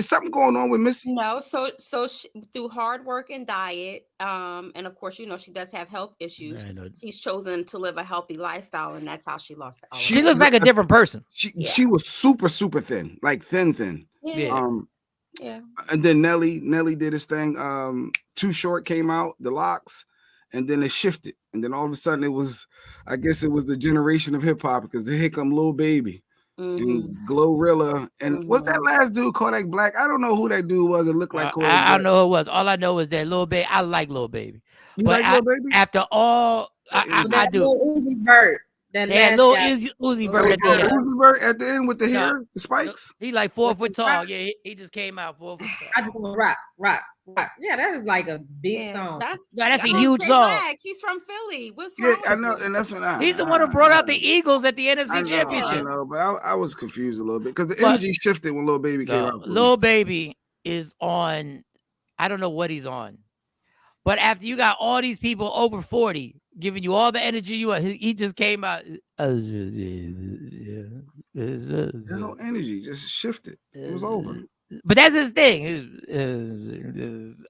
something going on with Missy? No, so she, through hard work and diet, and of course, she does have health issues. She's chosen to live a healthy lifestyle, and that's how she lost it. She looks like a different person. She was super thin, like thin. Yeah. And then Nelly did his thing. Too Short came out, the Locks, and then it shifted, and then all of a sudden it was the generation of hip hop because here come Lil Baby. And Glorilla, and what's that last dude, Kodak Black? I don't know who that dude was. It looked like Kodak I don't know who it was. All I know is that Lil Baby. I like Lil Baby. You like Lil Baby? After all, I do. Uzi Vert. Yeah, Lil Uzi Vert at the end. Uzi Vert at the end with the hair, the spikes. He like 4 foot tall. Yeah, he just came out 4 foot tall. I just want rock. Yeah, that is like a big song. That's a huge song. He's from Philly. What's wrong? I know, and that's when he's the one who brought out the Eagles at the NFC Championship. I know, but I was confused a little bit because the energy shifted when Lil Baby came out. Lil Baby is on. I don't know what he's on, but after you got all these people over 40 giving you all the energy you want, he just came out. There's no energy, just shifted. It was over. But that's his thing.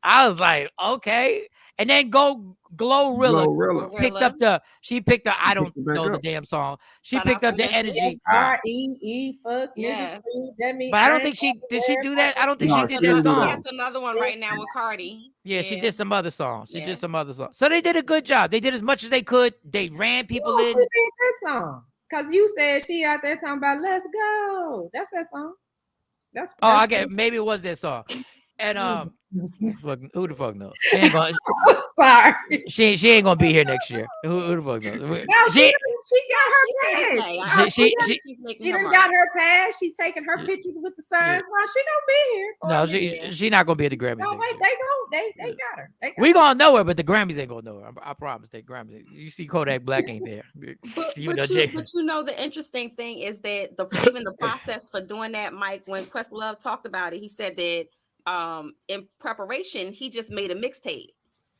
I was like, okay. And then Glorilla picked up I don't know the damn song. She picked up the energy. R-E-E, fuck, Yes. that means But I don't think she do that. I don't think she did that She song. has another one right now with Cardi. Yeah, she did some other songs. She did some other songs. So they did a good job. They did as much as they could. They ran people in. She did that song. Because you said she out there talking about let's go. That's that song. I get maybe it was that song. And who the fuck knows? She ain't gonna. Sorry. She ain't gonna be here next year. Who the fuck knows? No, she got her pass. She done got her pass. She taking her pictures with the signs. No, she gonna be here. No, she not gonna be at the Grammys. No, they got her. We gonna know her, but the Grammys ain't gonna know her. I promise. They Grammys. You see Kodak Black ain't there. But you know the interesting thing is that even the process for doing that, Mike, when Questlove talked about it, he said that in preparation, he just made a mixtape.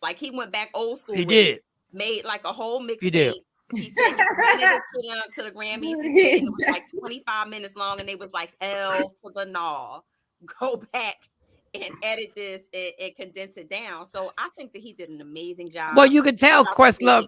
Like he went back old school. He did. Made like a whole mixtape. He did. He said he presented it to the Grammys. He said it was like 25 minutes long, and they was like, hell to the gnaw. Go back and edit this and condense it down. So I think that he did an amazing job. Well, you can tell Questlove.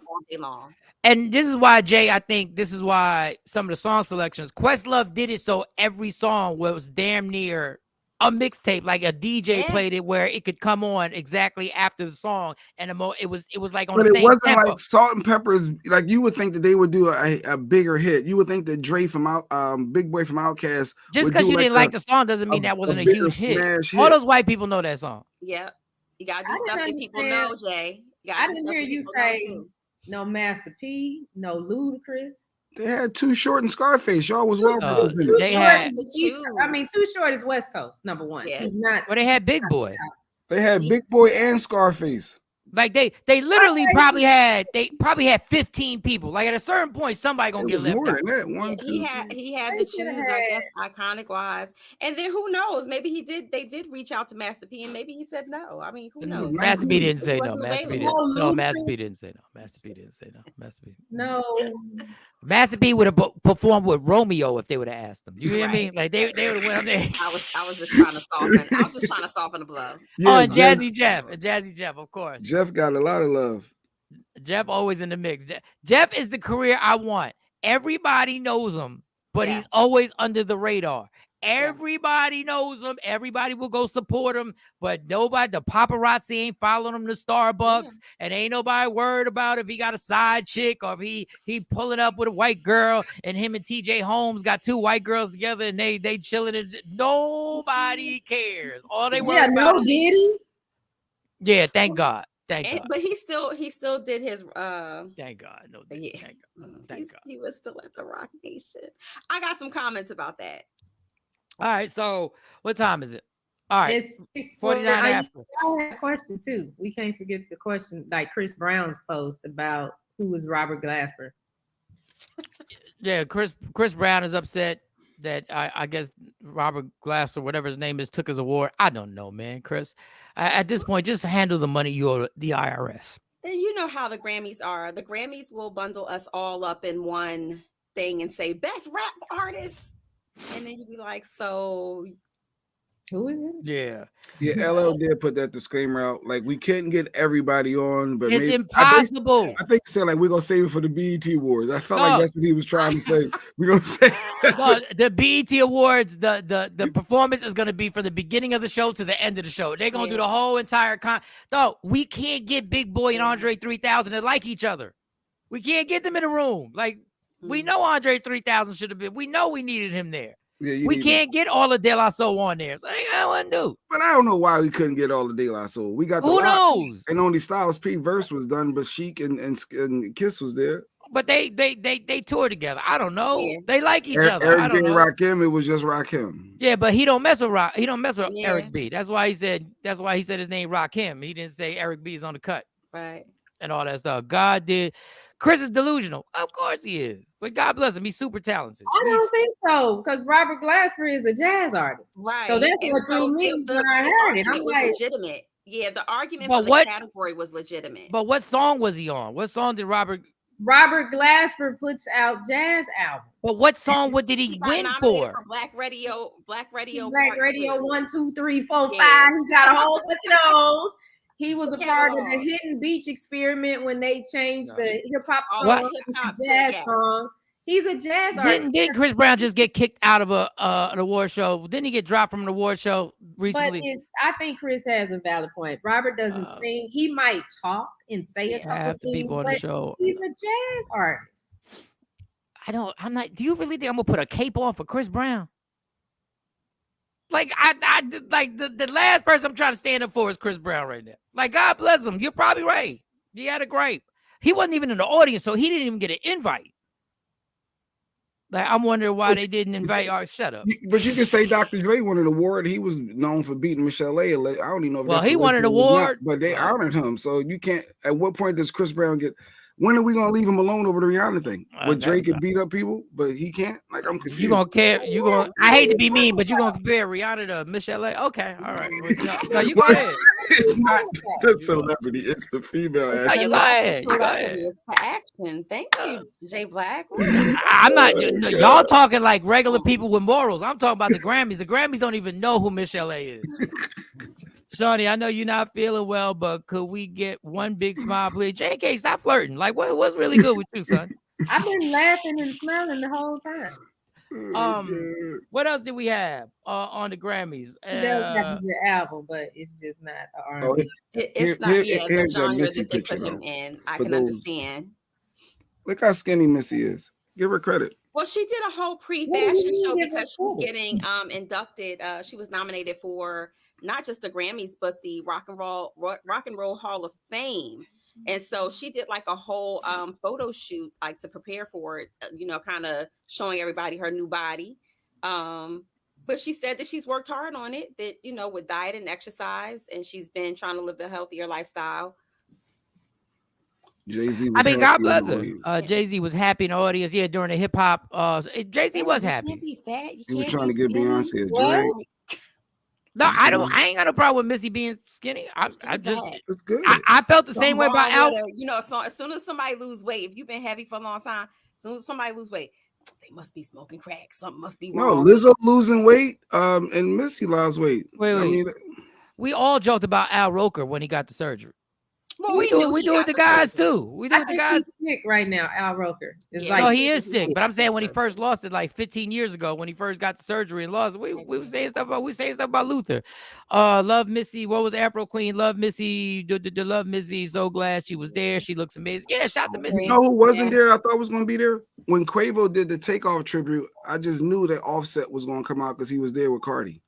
And this is why, Jay, I think this is why some of the song selections, Questlove did it so every song was damn near a mixtape, like a DJ played it where it could come on exactly after the song, and it was like on the same tempo. But it wasn't like Salt and Peppers. Like you would think that they would do a bigger hit. You would think that Dre from Big Boy from Outkast. Just because you didn't like the song doesn't mean that wasn't a huge hit. All those white people know that song. Yep, you gotta do stuff that people know, Jay. I didn't hear you say no Master P, no Ludacris. They had Too Short and Scarface. Y'all was well. Too Short is West Coast, number one. Yeah. He's not. Well, they had Big Boy. They had Big Boy and Scarface. Like they literally probably had 15 people. Like at a certain point, somebody gonna get left more out. Than that. He had to choose, I guess, iconic wise. And then who knows? Maybe they did reach out to Master P, and maybe he said no. I mean, who knows? Master P didn't say no. Master P didn't. No, Master P didn't say no. Master P didn't say no. Master P. No. Master P would have performed with Romeo if they would have asked him. You hear me? Like they would have went up there. I was just trying to soften. I was just trying to soften the blow. Yes, and Jazzy Jeff, of course. Jeff got a lot of love. Jeff always in the mix. Jeff is the career I want. Everybody knows him, but he's always under the radar. Everybody knows him. Everybody will go support him, but nobody, the paparazzi ain't following him to Starbucks, and ain't nobody worried about if he got a side chick or if he pulling up with a white girl, and him and TJ Holmes got two white girls together and they chilling. Nobody cares. All they worry about. No Diddy. Yeah, thank God. Thank God. But he still did his thank God. No, thank God. He was still at the Rock Nation. I got some comments about that. All right, so what time is it? All right, it's 49 after. I had a question too. We can't forget the question, like Chris Brown's post about who was Robert Glasper. Yeah, Chris Brown is upset that I guess Robert Glass or whatever his name is took his award. I don't know, man, Chris. At this point, just handle the money you owe the IRS. And you know how the Grammys are. The Grammys will bundle us all up in one thing and say best rap artist. And then you'd be like, so who is it? Yeah, LL did put that disclaimer out. Like, we couldn't get everybody on, but it's impossible. I think he said, like, we're gonna save it for the BET Awards. I felt like that's what he was trying to say. We're gonna say the BET Awards, the performance is gonna be from the beginning of the show to the end of the show. They're gonna do the whole entire No, we can't get Big Boy and Andre 3000 to like each other. We can't get them in a room. Like, we know Andre 3000 should have been. We know we needed him there. Yeah, we can't get all of De La Soul on there. So I don't want to do. But I don't know why we couldn't get all of De La Soul. We got who knows? And only Styles P verse was done, but Sheik and Kiss was there. But they toured together. I don't know. Yeah. They like each other. Eric I don't B know. Rakim, it was just Rakim. Yeah, but he don't mess with Rock. He don't mess with Eric B. That's why he said his name Rakim. He didn't say Eric B is on the cut. Right. And all that stuff. God did. Chris is delusional. Of course he is. But God bless him. He's super talented. I don't think so, because Robert Glasper is a jazz artist. Right. So that's what threw me when I heard it. I'm like, legitimate. Yeah, the argument for the category was legitimate. But what song was he on? What song did Robert Robert Glasper puts out jazz albums. But what song did he win for? Black Radio Black Part Radio 2. 1, 2, 3, 4, 5. Yeah. He got a whole bunch of those. He was a part of the Hidden Beach experiment when they changed the hip hop song to jazz song. He's a jazz artist. Didn't Chris Brown just get kicked out of an award show? Didn't he get dropped from an award show recently? But I think Chris has a valid point. Robert doesn't sing. He might talk and say a couple things, but he's a jazz artist. I'm not. Do you really think I'm gonna put a cape on for Chris Brown? Like like the last person I'm trying to stand up for is Chris Brown right now. Like, God bless him. You're probably right. He had a gripe. He wasn't even in the audience, so he didn't even get an invite. Like, I'm wondering why they didn't invite. Shut up. But you can say Dr. Dre won an award. He was known for beating Michelle A. I don't even know if well, he won an award, but they honored him. So you can't. At what point does Chris Brown get? When are we gonna leave him alone over the Rihanna thing? Where Dre could beat up people, but he can't. Like, I'm confused. You gonna care? You gonna? I hate to be mean, but you gonna compare Rihanna to Michelle A? Okay, all right. No, you go ahead. It's not the celebrity; it's the female. No, you go ahead. You go ahead. It's for action. Thank you, Jay Black. I'm not. Y'all talking like regular people with morals. I'm talking about the Grammys. The Grammys don't even know who Michelle A is. Shawnee, I know you're not feeling well, but could we get one big smile, please? JK, stop flirting. Like, what's really good with you, son? I've been laughing and smiling the whole time. What else did we have on the Grammys? It does have a good album, but it's just not an R&B. It's not the genre that they put him in. I can understand. Look how skinny Missy is. Give her credit. Well, she did a whole pre-fashion show because she's getting inducted. She was nominated for not just the Grammys, but the Rock and Roll Hall of Fame. And so she did like a whole photo shoot, like to prepare for it, kind of showing everybody her new body. But she said that she's worked hard on it, that, with diet and exercise, and she's been trying to live a healthier lifestyle. Jay-Z God bless her. Jay-Z was happy in the audience. Yeah, during the hip hop. Jay-Z was happy. You can't be fat. He was trying to get Beyonce a drink. No, I ain't got no problem with Missy being skinny. I just, it's good. I felt the same way about Al. So as soon as somebody lose weight, if you've been heavy for a long time, as soon as somebody lose weight, they must be smoking crack. Something must be wrong. No, Lizzo losing weight, and Missy lost weight. Wait. I mean, we all joked about Al Roker when he got the surgery. Well, we do it with the guys too. We do it with the guys. He's sick right now, Al Roker. No, he is sick. But I'm saying when he first lost it, like 15 years ago, when he first got the surgery and lost, we were saying stuff about Luther. Love Missy. What was Afro Queen? Love Missy. Love Missy. So glad she was there. She looks amazing. Yeah, shout to Missy. You know who wasn't there? I thought was gonna be there when Quavo did the Takeoff tribute. I just knew that Offset was gonna come out because he was there with Cardi.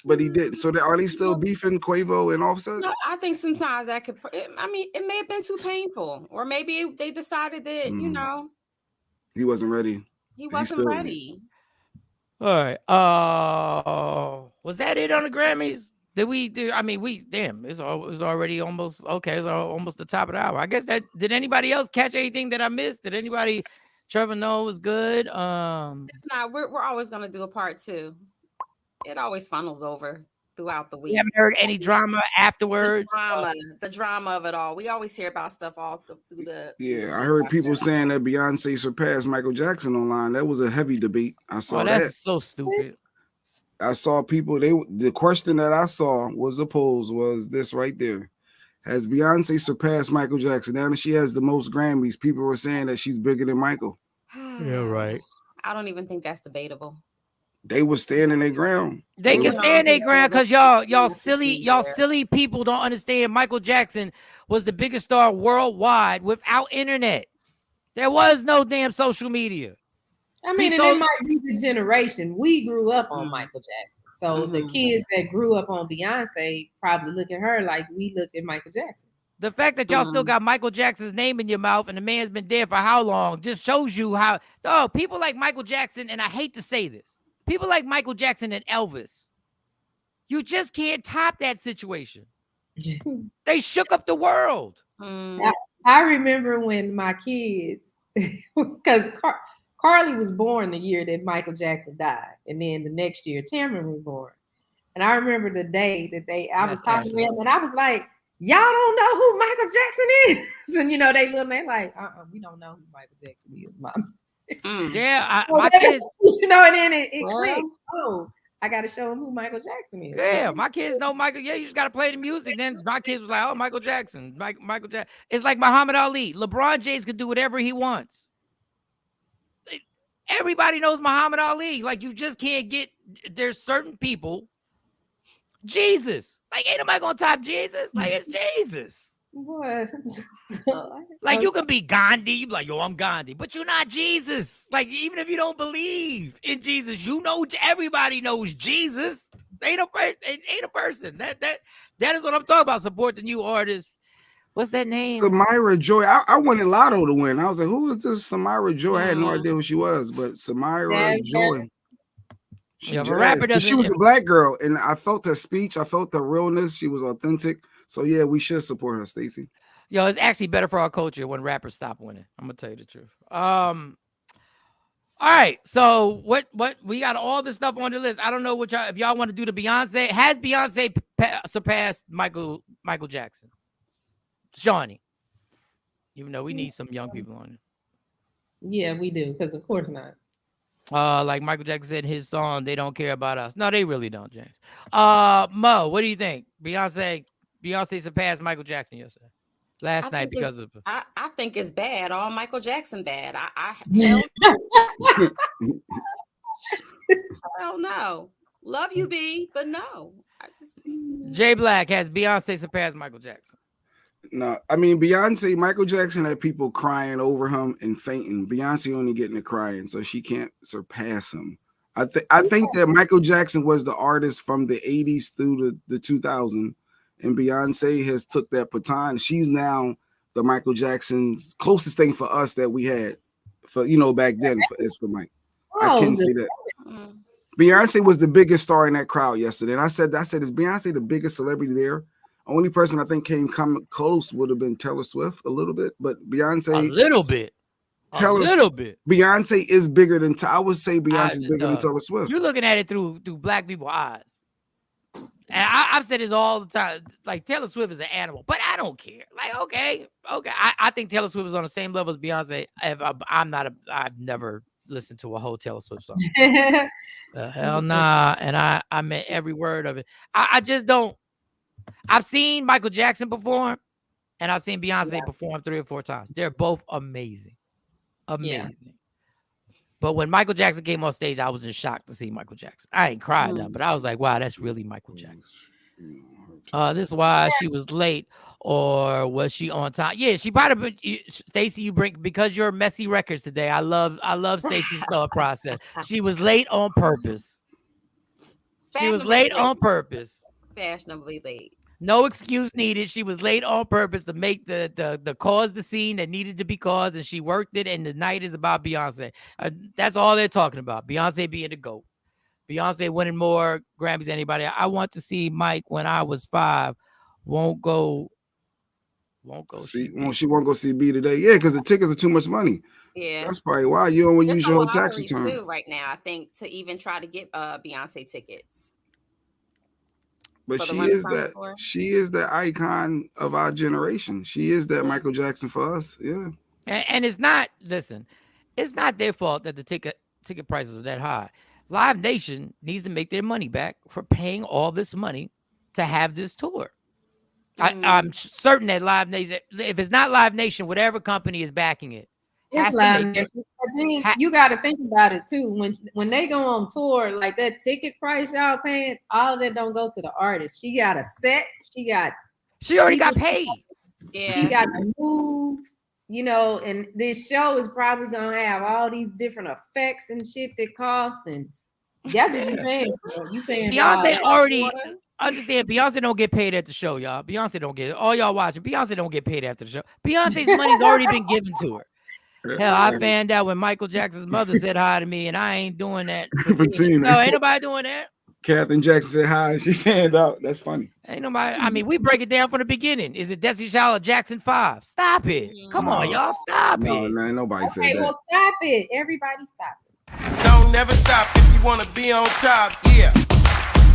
But he didn't. So are they still beefing Quavo and Offset? No, I think sometimes that could. I mean, it may have been too painful, or maybe they decided that he wasn't ready. He wasn't ready. All right. Was that it on the Grammys? Did we do? I mean, it was already almost okay. It's almost the top of the hour. I guess that. Did anybody else catch anything that I missed? Did anybody? Trevor Noah was good. If not, we're always gonna do a part 2. It always funnels over throughout the week. You haven't heard any drama afterwards? The drama of it all. We always hear about stuff all through the. Yeah, I heard people saying that Beyonce surpassed Michael Jackson online. That was a heavy debate. I saw that. That's so stupid. I saw people. The question that I saw was the polls was this right there: has Beyonce surpassed Michael Jackson? Now that she has the most Grammys, people were saying that she's bigger than Michael. Yeah, right. I don't even think that's debatable. They were standing their ground. They can stand their ground because y'all silly people don't understand. Michael Jackson was the biggest star worldwide without internet. There was no damn social media. I mean, and it might be the generation. We grew up on Michael Jackson. So the kids that grew up on Beyonce probably look at her like we look at Michael Jackson. The fact that y'all still got Michael Jackson's name in your mouth and the man's been dead for how long just shows you how people like Michael Jackson, and I hate to say this, people like Michael Jackson and Elvis, you just can't top that situation. They shook up the world. I remember when my kids, because Carly was born the year that Michael Jackson died. And then the next year, Tamron was born. And I remember the day that I was talking to them, and I was like, y'all don't know who Michael Jackson is. And, they like, we don't know who Michael Jackson is, Mom. Yeah, my kids. And then it clicked. Oh, I got to show them who Michael Jackson is. Yeah, my kids know Michael. Yeah, you just got to play the music. Then my kids was like, oh, Michael Jackson. Michael Jackson. It's like Muhammad Ali. LeBron James could do whatever he wants. Everybody knows Muhammad Ali. Like, you just can't get, there's certain people. Jesus. Like, ain't nobody gonna top Jesus. Like, it's Jesus. What? Like, you can be Gandhi. You be like, yo, I'm Gandhi. But you're not Jesus. Like, even if you don't believe in Jesus, everybody knows Jesus. Ain't a person. That is what I'm talking about. Support the new artists. What's that name? Samira Joy. I wanted Lotto to win. I was like, who is this Samira Joy? I had no idea who she was, but Samira Joy. She was a black girl, and I felt her speech. I felt her realness. She was authentic. So yeah, we should support her, Stacey. Yo, it's actually better for our culture when rappers stop winning. I'm gonna tell you the truth. All right. So what we got all this stuff on the list. I don't know if y'all want to do the Beyonce. Has Beyonce surpassed Michael Jackson? Shawnee. Even though we need some young people on it. Yeah, we do, because of course not. Like Michael Jackson said in his song, they don't care about us. No, they really don't, James. Mo, what do you think? Beyonce surpassed Michael Jackson yesterday. Last night because of I think it's bad. All Michael Jackson bad. I don't know. Love you, B, but no. J Black, has Beyonce surpassed Michael Jackson? No, I mean Michael Jackson had people crying over him and fainting. Beyonce only getting to crying, so she can't surpass him. I think that Michael Jackson was the artist from the 80s through the 2000s, and Beyonce has took that baton. She's now the Michael Jackson's closest thing for us that we had for back then for Mike. I can say that. Beyonce was the biggest star in that crowd yesterday, and I said, is Beyonce the biggest celebrity there? Only person I think came close would have been Taylor Swift a little bit, but Beyonce a little bit. Beyonce is bigger than I would say Beyonce is bigger than Taylor Swift. You're looking at it through black people's eyes, and I've said this all the time. Like Taylor Swift is an animal, but I don't care. Like okay, I think Taylor Swift is on the same level as Beyonce. I've never listened to a whole Taylor Swift song. Hell nah, and I meant every word of it. I just don't. I've seen Michael Jackson perform, and I've seen Beyonce perform 3 or 4 times. They're both amazing. Yeah. But when Michael Jackson came on stage, I was in shock to see Michael Jackson. I ain't cried now, but I was like, wow, that's really Michael Jackson. This is why she was late, or was she on time? Yeah, she probably. Stacey, you bring because you're messy records today. I love Stacey's thought process. She was late on purpose. She was late on purpose. Fashionably late. No excuse needed. She was late on purpose to make the cause the scene that needed to be caused, and she worked it. And the night is about Beyonce. That's all they're talking about. Beyonce being the GOAT. Beyonce winning more Grammys than anybody. I want to see Mike when I was 5. Won't go. See, she won't go see B today. Yeah, because the tickets are too much money. Yeah, that's probably why you don't want to use your whole tax return right now. I think to even try to get Beyonce tickets. But she is the icon of our generation. She is that Michael Jackson for us. Yeah. And it's not, listen, it's not their fault that the ticket prices are that high. Live Nation needs to make their money back for paying all this money to have this tour. I'm certain that Live Nation, if it's not Live Nation, whatever company is backing it, has to make their, you got to think about it too. When they go on tour, like that ticket price y'all paying, all of that don't go to the artist. She got a set. She already got paid. Yeah. She got to move, and this show is probably gonna have all these different effects and shit that cost, and that's what you're paying for. You paying Beyonce already. Understand, Beyonce don't get paid at the show, y'all. Beyonce don't get all y'all watching. Beyonce don't get paid after the show. Beyonce's money's already been given to her. Hell, I found out when Michael Jackson's mother said hi to me, and I ain't doing that. No, ain't nobody doing that. Catherine Jackson said hi, and she fanned out. That's funny. Ain't nobody. I mean, we break it down from the beginning. Is it Destiny Child or Jackson 5? Stop it. Come on, y'all. Stop it. No, ain't nobody said that. Well, stop it. Everybody stop it. Don't never stop if you want to be on top. Yeah.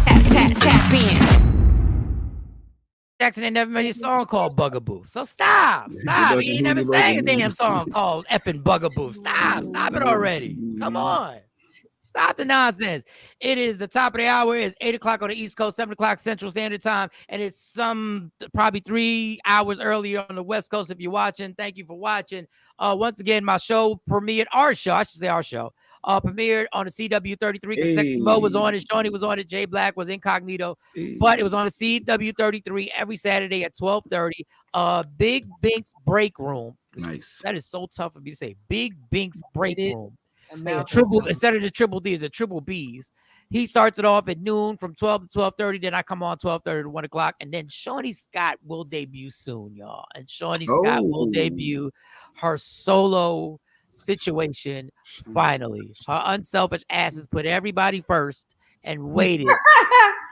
Tap in. Jackson ain't never made a song called Bugaboo. So stop. He ain't never sang a damn song called effing Bugaboo. Stop it already. Come on. Stop the nonsense. It is the top of the hour. It's 8 o'clock on the East Coast, 7 o'clock Central Standard Time, and it's probably 3 hours earlier on the West Coast if you're watching. Thank you for watching. Once again, my show premiered, our show premiered on the CW33 because Sexy Mo was on it, Shawnee was on it, Jay Black was incognito, but it was on the CW33 every Saturday at 12:30. Big Bink's Break Room. Nice. That is so tough for me to say. Big Bink's Break Room. Instead of the triple D's, the triple B's. He starts it off at noon from 12 to 12:30. Then I come on 12:30 to 1 o'clock. And then Shawnee Scott will debut soon, y'all. And Shawnee Scott will debut her solo situation finally. Her unselfish ass has put everybody first and waited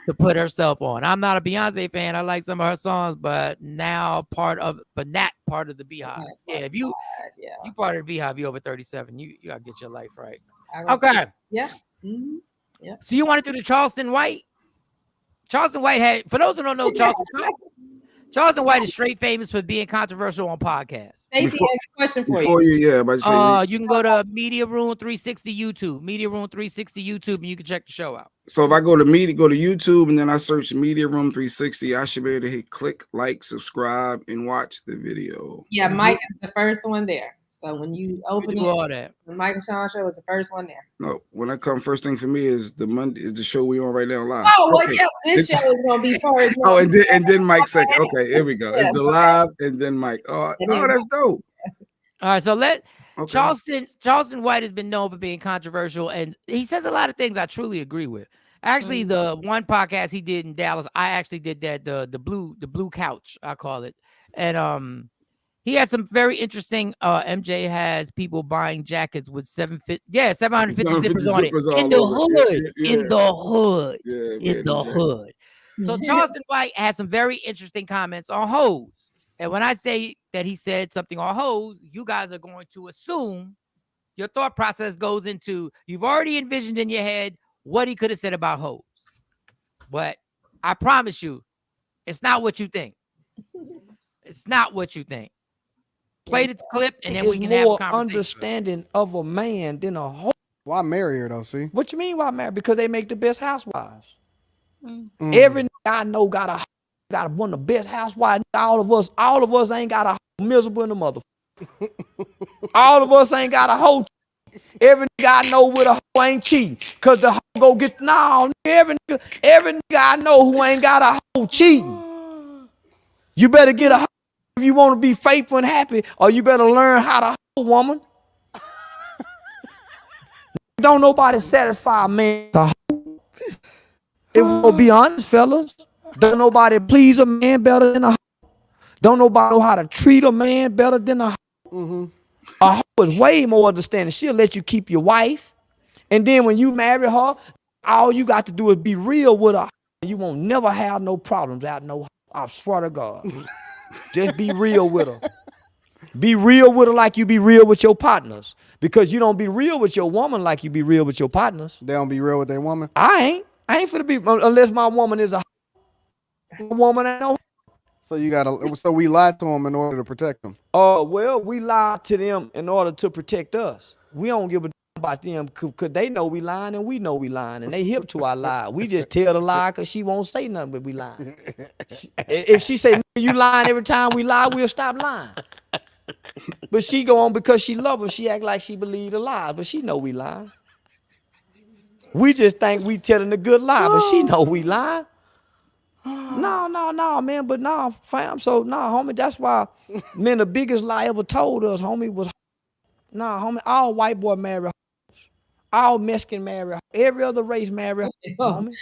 to put herself on. I'm not a Beyonce fan. I like some of her songs, but not part of the Beehive. Yeah, if you part of the Beehive, you over 37. You gotta get your life right. Okay. Yeah. Mm-hmm. Yeah. So you want to do the Charleston White? Charleston White had, for those who don't know, Charleston White is straight famous for being controversial on podcasts. Stacey has a question for you. You can go to Media Room 360 YouTube. Media Room 360 YouTube, and you can check the show out. So if I go to YouTube, and then I search Media Room 360, I should be able to hit click, like, subscribe, and watch the video. Yeah, Mike is the first one there. So when you open all that, the Michael Shawn show is the first one there. No, when I come, first thing for me is the show we on right now live. Oh, well, yeah, this show is gonna be first. Oh, and then Mike second. Okay, here we go. It's the live and then Mike. Oh, that's dope. All right, so Charleston White has been known for being controversial, and he says a lot of things I truly agree with. Actually, the one podcast he did in Dallas, I actually did that, the blue couch, I call it, and he had some very interesting. MJ has people buying jackets with 750 zippers on it in the hood, in the hood. So Charleston White has some very interesting comments on hoes, and when I say that he said something on hoes, you guys are going to assume your thought process goes into you've already envisioned in your head what he could have said about hoes, but I promise you, it's not what you think. It's not what you think. Play the clip and then we can have a conversation. Understanding of a man than a hoe. Why marry her though? See, what you mean why marry? Because they make the best housewives. Every nigga I know got one of the best housewives. All of us ain't got a hoe miserable in the mother. All of us ain't got a hoe. Every nigga I know with a hoe ain't cheating. Cause the hoe go get every nigga I know who ain't got a hoe cheating. You better get a hoe. If you want to be faithful and happy, or you better learn how to hoe, woman. Don't nobody satisfy a man. If we'll be honest, fellas, don't nobody please a man better than a hoe. Don't nobody know how to treat a man better than a hoe. A hoe is way more understanding. She'll let you keep your wife, and then when you marry her, all you got to do is be real with her. You won't never have no problems out no hoe. I swear to God. Just be real with her. Be real with her like you be real with your partners. Because you don't be real with your woman like you be real with your partners. They don't be real with their woman? I ain't finna be, unless my woman is a woman. Ain't no. So we lied to them in order to protect them. Oh, well, we lied to them in order to protect us. We don't give a damn about them because they know we lying and we know we lying. And they hip to our lie. We just tell the lie because she won't say nothing but we lying. If she say, you lying every time we lie, we'll stop lying. But she go on because she love us. She act like she believe the lie, but she know we lying. We just think we telling a good lie, but she know we lying. No, man, but no, fam. So, no, homie, that's why, man, the biggest lie ever told us, homie, was, homie, all white boy marry hoes. All Mexican marry hoes. Every other race marry hoes, homie.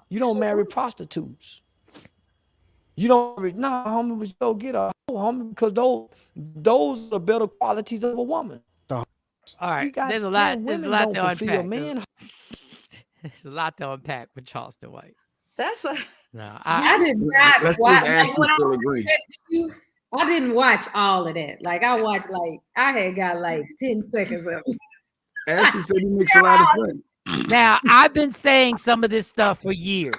You don't marry prostitutes. You don't, homie, but you don't get a hoe, homie, because those are the better qualities of a woman. All right, there's a lot to unpack. There's a lot to unpack with Charleston White. That's a no. I did not watch. I didn't watch all of that. Like I watched, I had got 10 seconds of it. Ashley said he makes a lot of sense. Now I've been saying some of this stuff for years.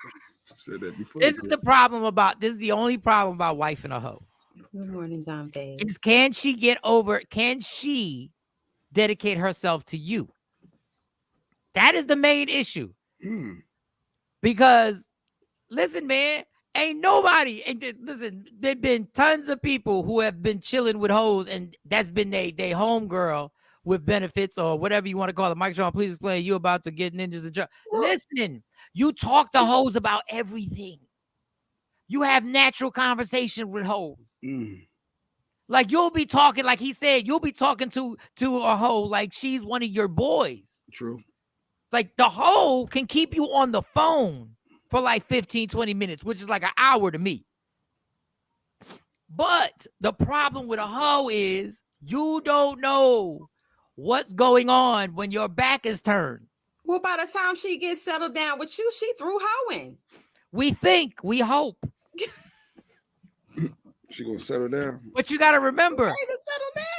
said that before. This is the problem about. This is the only problem about wife and a hoe. Good morning, Dante. Is can she get over? Can she dedicate herself to you? That is the main issue. Because listen, man, ain't nobody. Listen, there've been tons of people who have been chilling with hoes, and that's been they homegirl with benefits or whatever you want to call it. Mike Shawn, please explain. You about to get ninjas and listen. You talk to hoes about everything. You have natural conversation with hoes. Like you'll be talking, like he said, you'll be talking to a hoe like she's one of your boys. True. Like the hoe can keep you on the phone for like 15, 20 minutes, which is like an hour to me. But the problem with a hoe is you don't know what's going on when your back is turned. Well, by the time she gets settled down with you, she through hoeing. We think, we hope. She gonna settle down. But you got to remember, to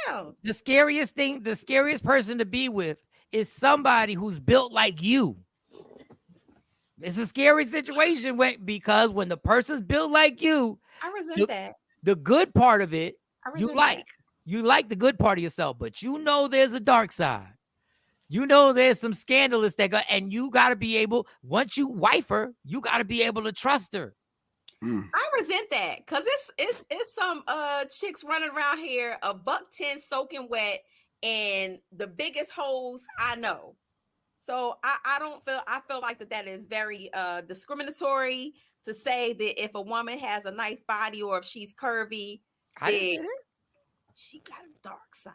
settle down. the scariest person to be with is somebody who's built like you. It's a scary situation because when the person's built like you, I resent that. The good part of it, you like the good part of yourself, but you know there's a dark side. You know there's some scandalous and you got to be able, once you wife her, you got to be able to trust her. I resent that because it's some chicks running around here $110 soaking wet and the biggest hoes I know. So I feel like that is very discriminatory to say that if a woman has a nice body or if she's curvy, she got a dark side.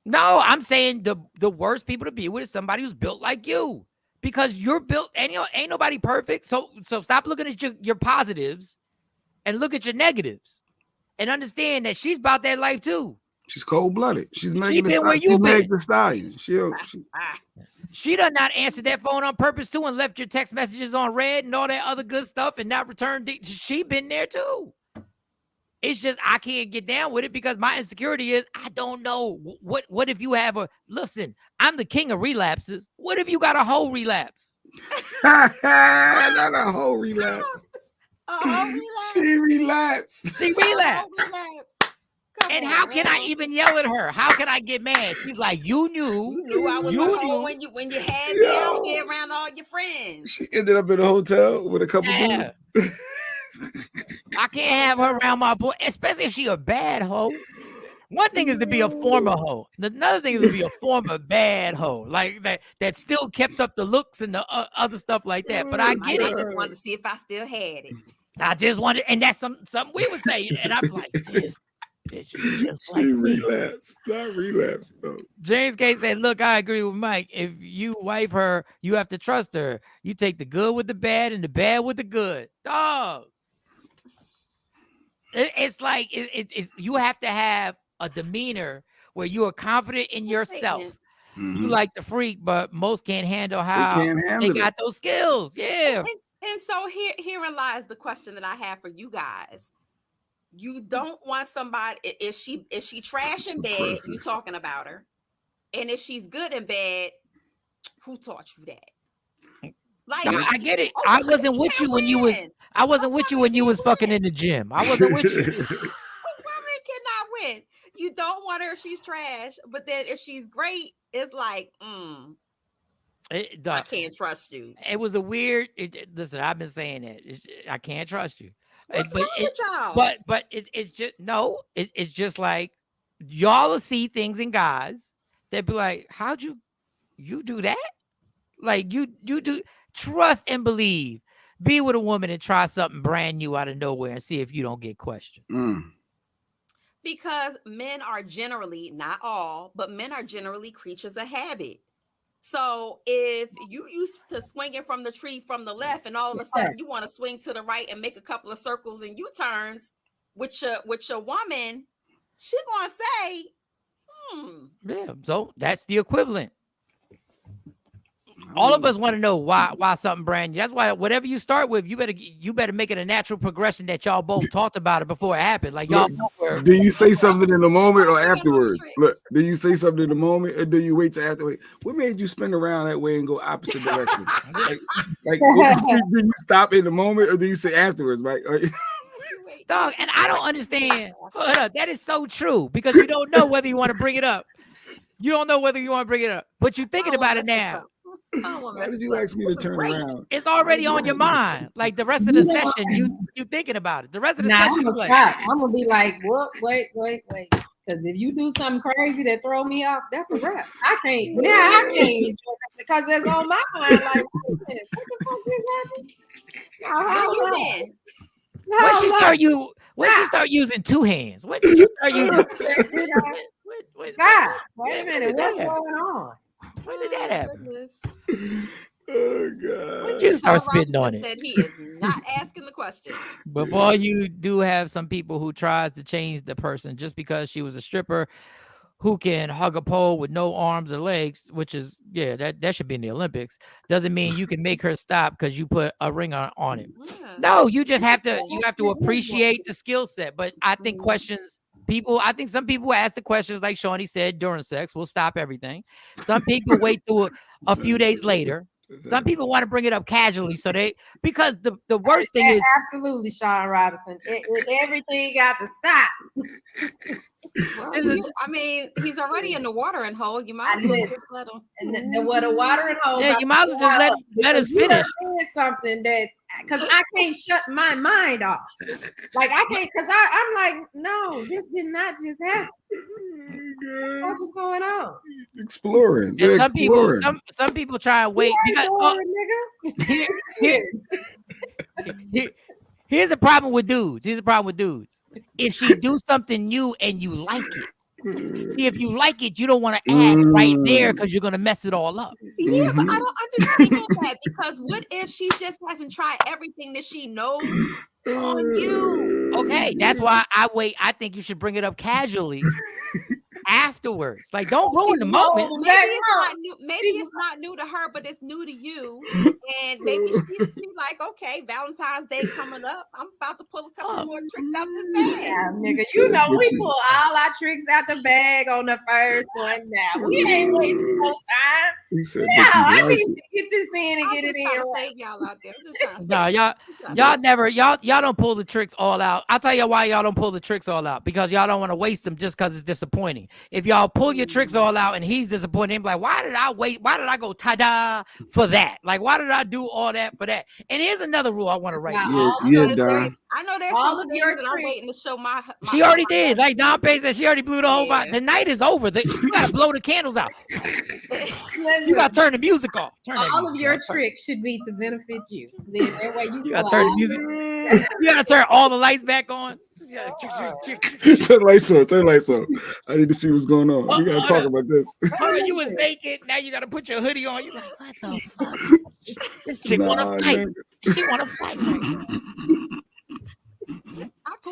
No, I'm saying the worst people to be with is somebody who's built like you, because you're built and ain't nobody perfect. So stop looking at your positives and look at your negatives and understand that she's about that life too. She's cold-blooded. She's Meg the Stallion. She done not answered that phone on purpose too and left your text messages on red and all that other good stuff and not returned. She been there too. It's just I can't get down with it because my insecurity is I don't know what if you have listen, I'm the king of relapses. What if you got a whole relapse? Not a whole relapse. She relapsed. She relapsed. And how can I even yell at her? How can I get mad? She's like, you knew I was when you had me out there around all your friends. She ended up in a hotel with a couple dudes. I can't have her around my boy, especially if she a bad hoe. One thing is to be a former hoe. Another thing is to be a former bad hoe, like that still kept up the looks and the other stuff like that. But I get it. I just wanted to see if I still had it. I just wanted, and that's something we would say, and I'm like, this bitch is just like she relapsed. Not relapsed though. James K said, "Look, I agree with Mike. If you wife her, you have to trust her. You take the good with the bad and the bad with the good, dog." It's like it's you have to have a demeanor where you are confident in yourself. You like the freak, but most can't handle how they got those skills. Yeah. And so herein lies the question that I have for you guys. You don't want somebody if she trash in bed, you talking about her. And if she's good in bed, who taught you that? Like I get it. I wasn't with you when you was fucking in the gym. I wasn't with you. A woman cannot win. You don't want her if she's trash, but then if she's great, it's like, I can't trust you. It was a weird. Listen, I've been saying that I can't trust you. What's wrong with y'all? But it's just no. It's just like y'all will see things in guys that be like, how'd you do that? Like you do. Trust and believe. Be with a woman and try something brand new out of nowhere and see if you don't get questioned. Because men are generally, not all, but men are generally creatures of habit. So if you used to swinging from the tree from the left and all of a sudden you want to swing to the right and make a couple of circles and U-turns with your woman, she gonna say, Yeah, so that's the equivalent. All of us want to know why something brand new. That's why whatever you start with, you better make it a natural progression that y'all both talked about it before it happened. Like y'all know where. Do you say something in the moment or afterwards? Look, do you say something in the moment or do you wait till afterwards? What made you spin around that way and go opposite direction? like do you stop in the moment or do you say afterwards, right? Dog, and I don't understand. Hold up, that is so true because you don't know whether you want to bring it up. You don't know whether you want to bring it up, but you're thinking about it now. Why did you ask me to turn around? It's already on your mind. Like the rest of the session, you thinking about it. The rest of the session, I'm gonna be like, what? Wait. Because if you do something crazy that throw me off, that's a wrap. I can't enjoy it because it's on my mind. Like, what the fuck is happening? When she start using two hands? When did you start using? God, wait a minute, what's going on? When did that happen? Oh God! When did you start spitting on it? Said he is not asking the question. Before you do have some people who tries to change the person just because she was a stripper who can hug a pole with no arms or legs, which is that should be in the Olympics. Doesn't mean you can make her stop because you put a ring on it. Yeah. No, you just have to appreciate the skill set. But I think I think some people ask the questions like Shawnee said during sex. We'll stop everything. Some people wait through a few days later. Some people want to bring it up casually, because the worst thing is absolutely Shawn Robinson. Everything got to stop. I mean, he's already in the watering hole. You might as well just let him. And the watering hole. Yeah, you might as well just let us finish. Something that because I can't shut my mind off. Like I can't because I'm like, no, this did not just happen. What was going on? Exploring. And some people try and wait because here's the problem with dudes. If she do something new and you like it, see if you like it, you don't want to ask right there because you're gonna mess it all up. Yeah, but I don't understand that because what if she just hasn't tried everything that she knows on you? Okay, that's why I wait. I think you should bring it up casually afterwards. Like, don't ruin the moment. Maybe it's not new to her, but it's new to you. And maybe she's like, okay, Valentine's Day coming up. I'm about to pull a couple more tricks out this bag. Yeah, nigga, you know we pull all our tricks out the bag on the first one. Now we ain't wasting no time. I need to get this in and get it in. Save y'all out there. Y'all don't pull the tricks all out. I'll tell you why y'all don't pull the tricks all out, because y'all don't want to waste them just because it's disappointing. If y'all pull your tricks all out and he's disappointed, he'll be like, why did I wait? Why did I go ta-da for that? Like, why did I do all that for that? And here's another rule I want to write. I know there's all of your tricks. I'm waiting to show my she already did. Like Don Pay said, she already blew the whole vibe. The night is over. You gotta blow the candles out. You gotta turn the music off. All of your tricks should be to benefit you. That way you gotta turn the music. You gotta turn all the lights back on. Turn the lights on. I need to see what's going on. We gotta talk about this. You was naked. Now you gotta put your hoodie on. You like, what the fuck? This chick wanna fight. She wanna fight.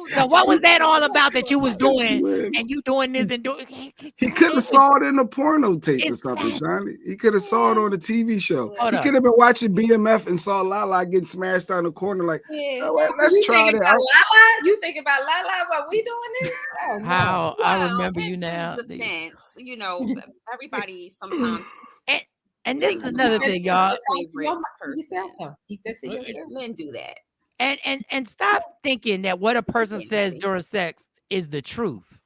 So what was that all about that you was doing and you doing this and doing? He could have saw it in a porno tape or something, Johnny. He could have saw it on the TV show. He could have been watching BMF and saw Lala getting smashed down the corner like, let's try that. You think about Lala while we doing this? Oh, how I remember you now. Defense, you know, everybody sometimes. And this is another thing, y'all. Keep that to yourself. Men do that. And stop thinking that what a person says during sex is the truth.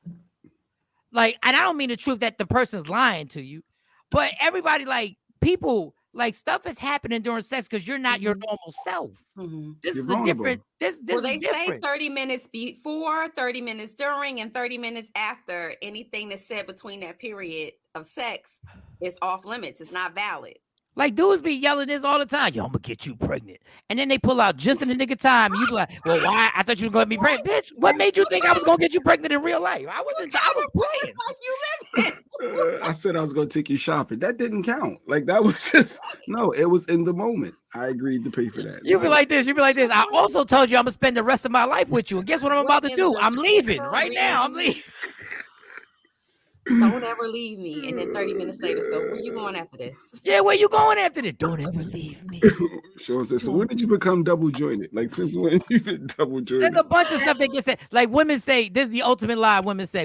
Like, and I don't mean the truth that the person's lying to you, but everybody, like, people, like, stuff is happening during sex because you're not your normal self. This is a different. This they say 30 minutes before, 30 minutes during, and 30 minutes after. Anything that's said between that period of sex is off limits. It's not valid. Like, dudes be yelling this all the time. Yo, I'm gonna get you pregnant. And then they pull out just in the nick of time. And you be like, well, why? I thought you were gonna be pregnant. Bitch, what made you think I was gonna get you pregnant in real life? I was playing. I said I was gonna take you shopping. That didn't count. Like, that was just, no, it was in the moment. I agreed to pay for that. You be like this. I also told you I'm gonna spend the rest of my life with you. And guess what I'm about to do? I'm leaving right now. I'm leaving. Don't ever leave me. And then 30 minutes later, so where you going after this? Yeah, where you going after this? Don't ever leave me. Shawn said, so when did you become double jointed? Like since when you been double jointed? There's a bunch of stuff they get said. Like women say, this is the ultimate lie. Women say,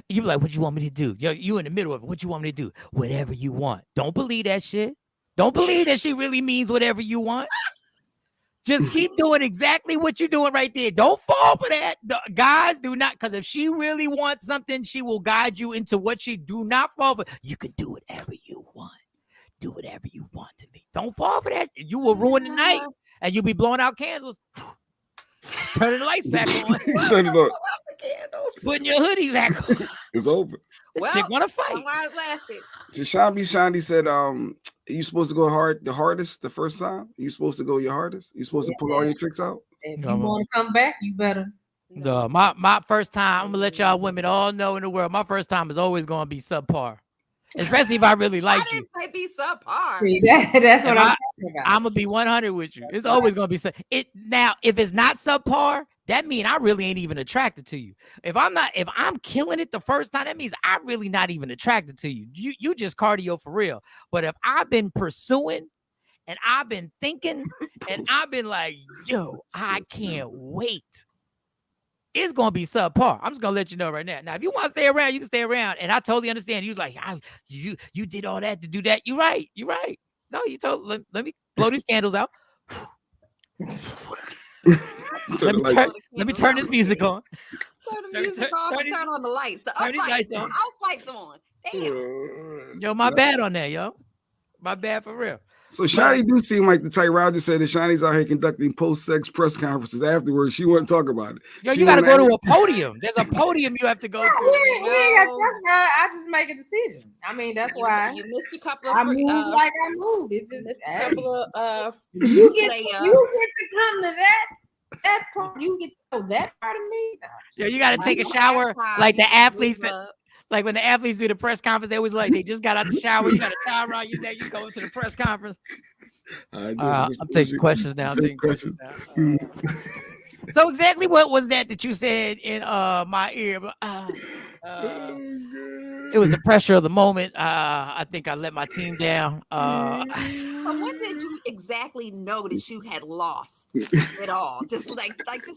you be like, what you want me to do? You in the middle of it. What you want me to do? Whatever you want. Don't believe that shit. Don't believe that she really means whatever you want. Just keep doing exactly what you're doing right there. Don't fall for that. Guys, do not, because if she really wants something, she will guide you into what she do not fall for. You can do whatever you want. Do whatever you want to me. Don't fall for that. You will ruin the night and you'll be blowing out candles. Turning the lights back on. Turn it on. Putting your hoodie back on. It's over. Well, chick want to fight. Why it lasted? So Shandi said, you supposed to go the hardest the first time? You supposed to go your hardest? You supposed to pull all your tricks out? If you want to come back, you better. No, my first time, I'm gonna let y'all women all know in the world, my first time is always gonna be subpar. Especially if I really like you. I didn't say be subpar. That's what I'm talking about. I'm gonna be 100 with you. It's always gonna be it. Now, if it's not subpar, that means I really ain't even attracted to you. If I'm killing it the first time, that means I'm really not even attracted to you. You just cardio for real. But if I've been pursuing and I've been thinking and I've been like, yo, I can't wait. It's gonna be subpar. I'm just gonna let you know right now. Now, if you want to stay around, you can stay around. And I totally understand. You was like, you did all that to do that. You're right. You're right. No, you told. Let me blow these candles out. let me turn this music on. Turn the music off and turn on the lights. The up lights, the house lights on. Damn. Yo, my bad on that, yo. My bad for real. So Shani do seem like the type. Roger said that Shani's out here conducting post-sex press conferences afterwards. She wouldn't talk about it. Yo, you got to go to a podium. There's a podium you have to go to. I just make a decision. I mean, that's why you missed a couple of. I moved like I moved. It just missed a couple of. You get to come to that part. You get to know that part of me. Yeah, you got to take a shower like the athletes. Like when the athletes do the press conference, they always like they just got out the shower. You got a towel around your neck. You go into the press conference. I'm taking questions now. So exactly what was that you said in my ear? It was the pressure of the moment. I think I let my team down. But when did you exactly know that you had lost it all? Just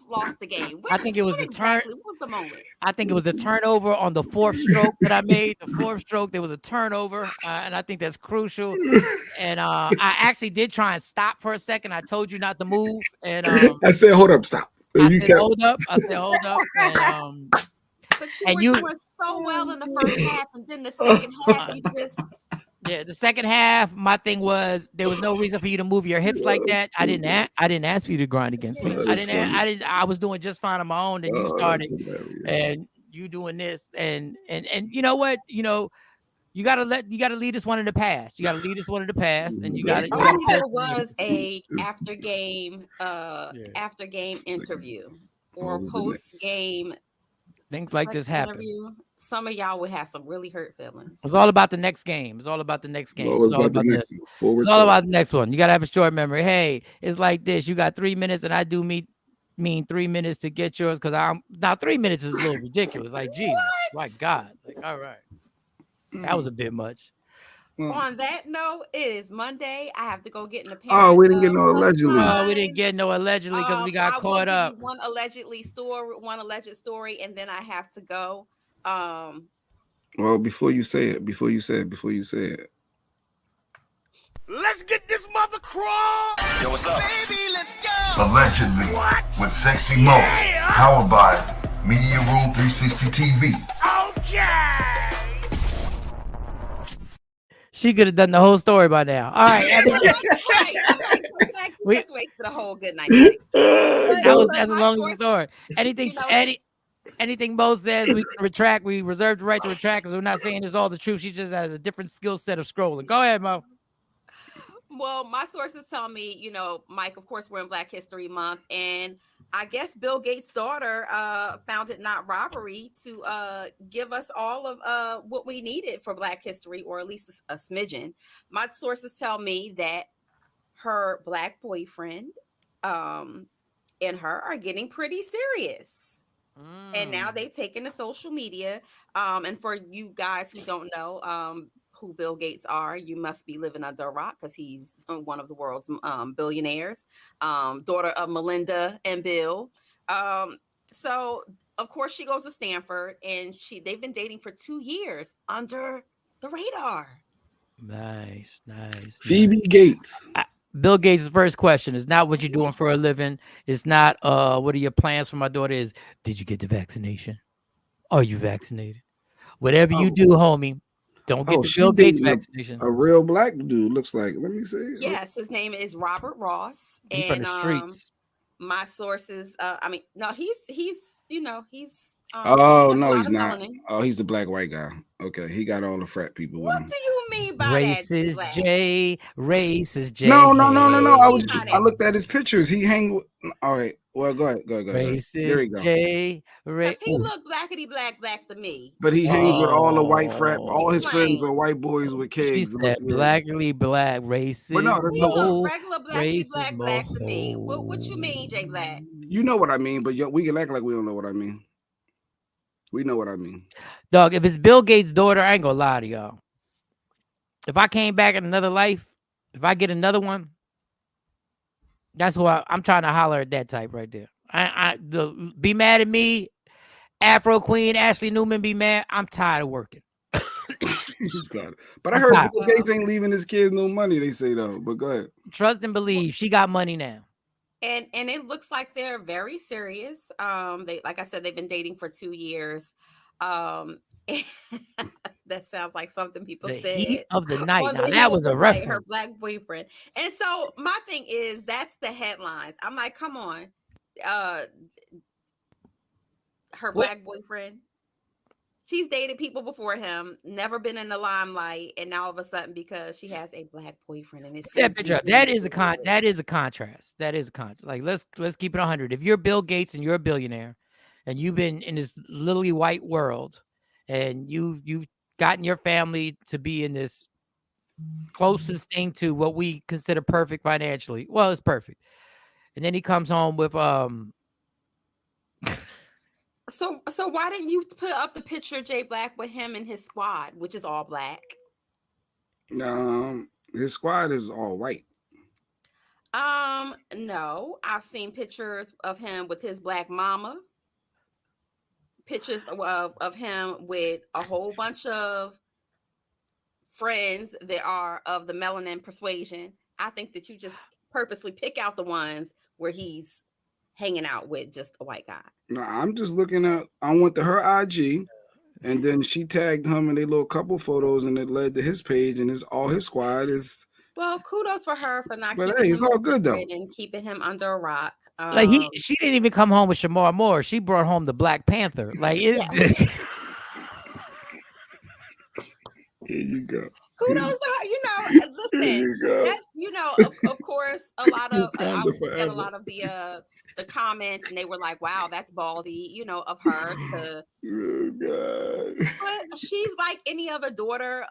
lost the game. I think it was the turn. What was the moment? I think it was the turnover on the fourth stroke that I made. The fourth stroke, there was a turnover, and I think that's crucial. And I actually did try and stop for a second. I told you not to move, and I said, "Hold up, stop." I said, hold up. And, but you were doing so well in the first half, and then the second half, you just. Yeah, the second half, my thing was there was no reason for you to move your hips like that. I didn't ask for you to grind against me. I was doing just fine on my own. And you started, and you doing this, and you know what? You know, you gotta lead us one in the past. You gotta lead us one in the past, and you gotta. There was a after game interview or post game. Things like this happen. Some of y'all would have some really hurt feelings. It's all about the next game. It's all about the next game. It's all about the next one. You gotta have a short memory. Hey, it's like this. You got 3 minutes, and I do mean 3 minutes to get yours because I'm now 3 minutes is a little ridiculous. Like, Jesus, my God. Like, all right. That was a bit much. On that note, it is Monday. I have to go get in the Oh, we didn't get no allegedly. Oh, we didn't get no allegedly because we got caught up. One alleged story, and then I have to go. Well, before you say it. Let's get this mother crawl. Yo, what's up? Baby, let's go. Allegedly, with Sexy Mo, powered by Media Room 360 TV. Okay. She could have done the whole story by now. All right. We just wasted a whole good night. That's as long as the story. Anything Mo says, we can retract. We reserve the right to retract because we're not saying it's all the truth. She just has a different skill set of scrolling. Go ahead, Mo. Well, my sources tell me, Mike, of course, we're in Black History Month, and I guess Bill Gates' daughter found it not robbery to give us all of what we needed for Black history, or at least a smidgen. My sources tell me that her Black boyfriend and her are getting pretty serious. And now they've taken to social media. And for you guys who don't know who Bill Gates are, you must be living under a rock because he's one of the world's billionaires, daughter of Melinda and Bill. So of course she goes to Stanford, and they've been dating for 2 years under the radar. Nice. Phoebe Gates. Bill Gates' first question is not what you're doing for a living. It's not what are your plans for my daughter. Is did you get the vaccination? Are you vaccinated? Whatever you do, homie, don't get the Bill Gates vaccination. A real black dude looks like. Let me see. Yes, his name is Robert Ross. He's from the streets. My sources, no, he's oh no, he's not. Melanin. Oh, he's the black white guy. Okay, he got all the frat people with him. What do you mean by racist that? Racist J. No. I looked at his pictures. He hang with. All right. Well, go ahead. Racist there we go. J. Because he look blackety black to me. But he hangs with all the white frat. All his friends are white boys with kegs. She said blackly black, racist. But no, he look regular black to me. What you mean, J Black? You know what I mean, but we can act like we don't know what I mean. We know what I mean. Dog, if it's Bill Gates' daughter, I ain't gonna lie to y'all. If I came back in another life, if I get another one, that's why I'm trying to holler at that type right there. Be mad at me, Afro Queen, Ashley Newman, be mad. I'm tired of working. But I heard Bill Gates ain't leaving his kids no money, they say though. But go ahead. Trust and believe. She got money now. And it looks like they're very serious. They, like I said, they've been dating for 2 years. That sounds like something people said. Heat of the night. Now that was a reference. Her black boyfriend. And so my thing is, that's the headlines. I'm like, come on. Her black boyfriend. She's dated people before him, never been in the limelight, and now all of a sudden, because she has a black boyfriend, and it's that is a contrast. That is a contrast. Like let's keep it 100. If you're Bill Gates and you're a billionaire, and you've been in this lily white world, and you've gotten your family to be in this closest thing to what we consider perfect financially. Well, it's perfect, and then he comes home with So why didn't you put up the picture of Jay Black with him and his squad, which is all black? His squad is all white. No, I've seen pictures of him with his black mama. Pictures of him with a whole bunch of friends that are of the melanin persuasion. I think that you just purposely pick out the ones where he's hanging out with just a white guy. No, I'm just looking at. I went to her IG, and then she tagged him in a little couple photos, and it led to his page, and all his squad is. Well, kudos for her for not. But hey, it's all good though. And keeping him under a rock. Like she didn't even come home with Shamar Moore. She brought home the Black Panther. Like it's just. Here you go. Kudos to her. Listen, that's of course, a lot of I get a lot of the comments, and they were like, "Wow, that's ballsy," of her to. Oh God. But she's like any other daughter,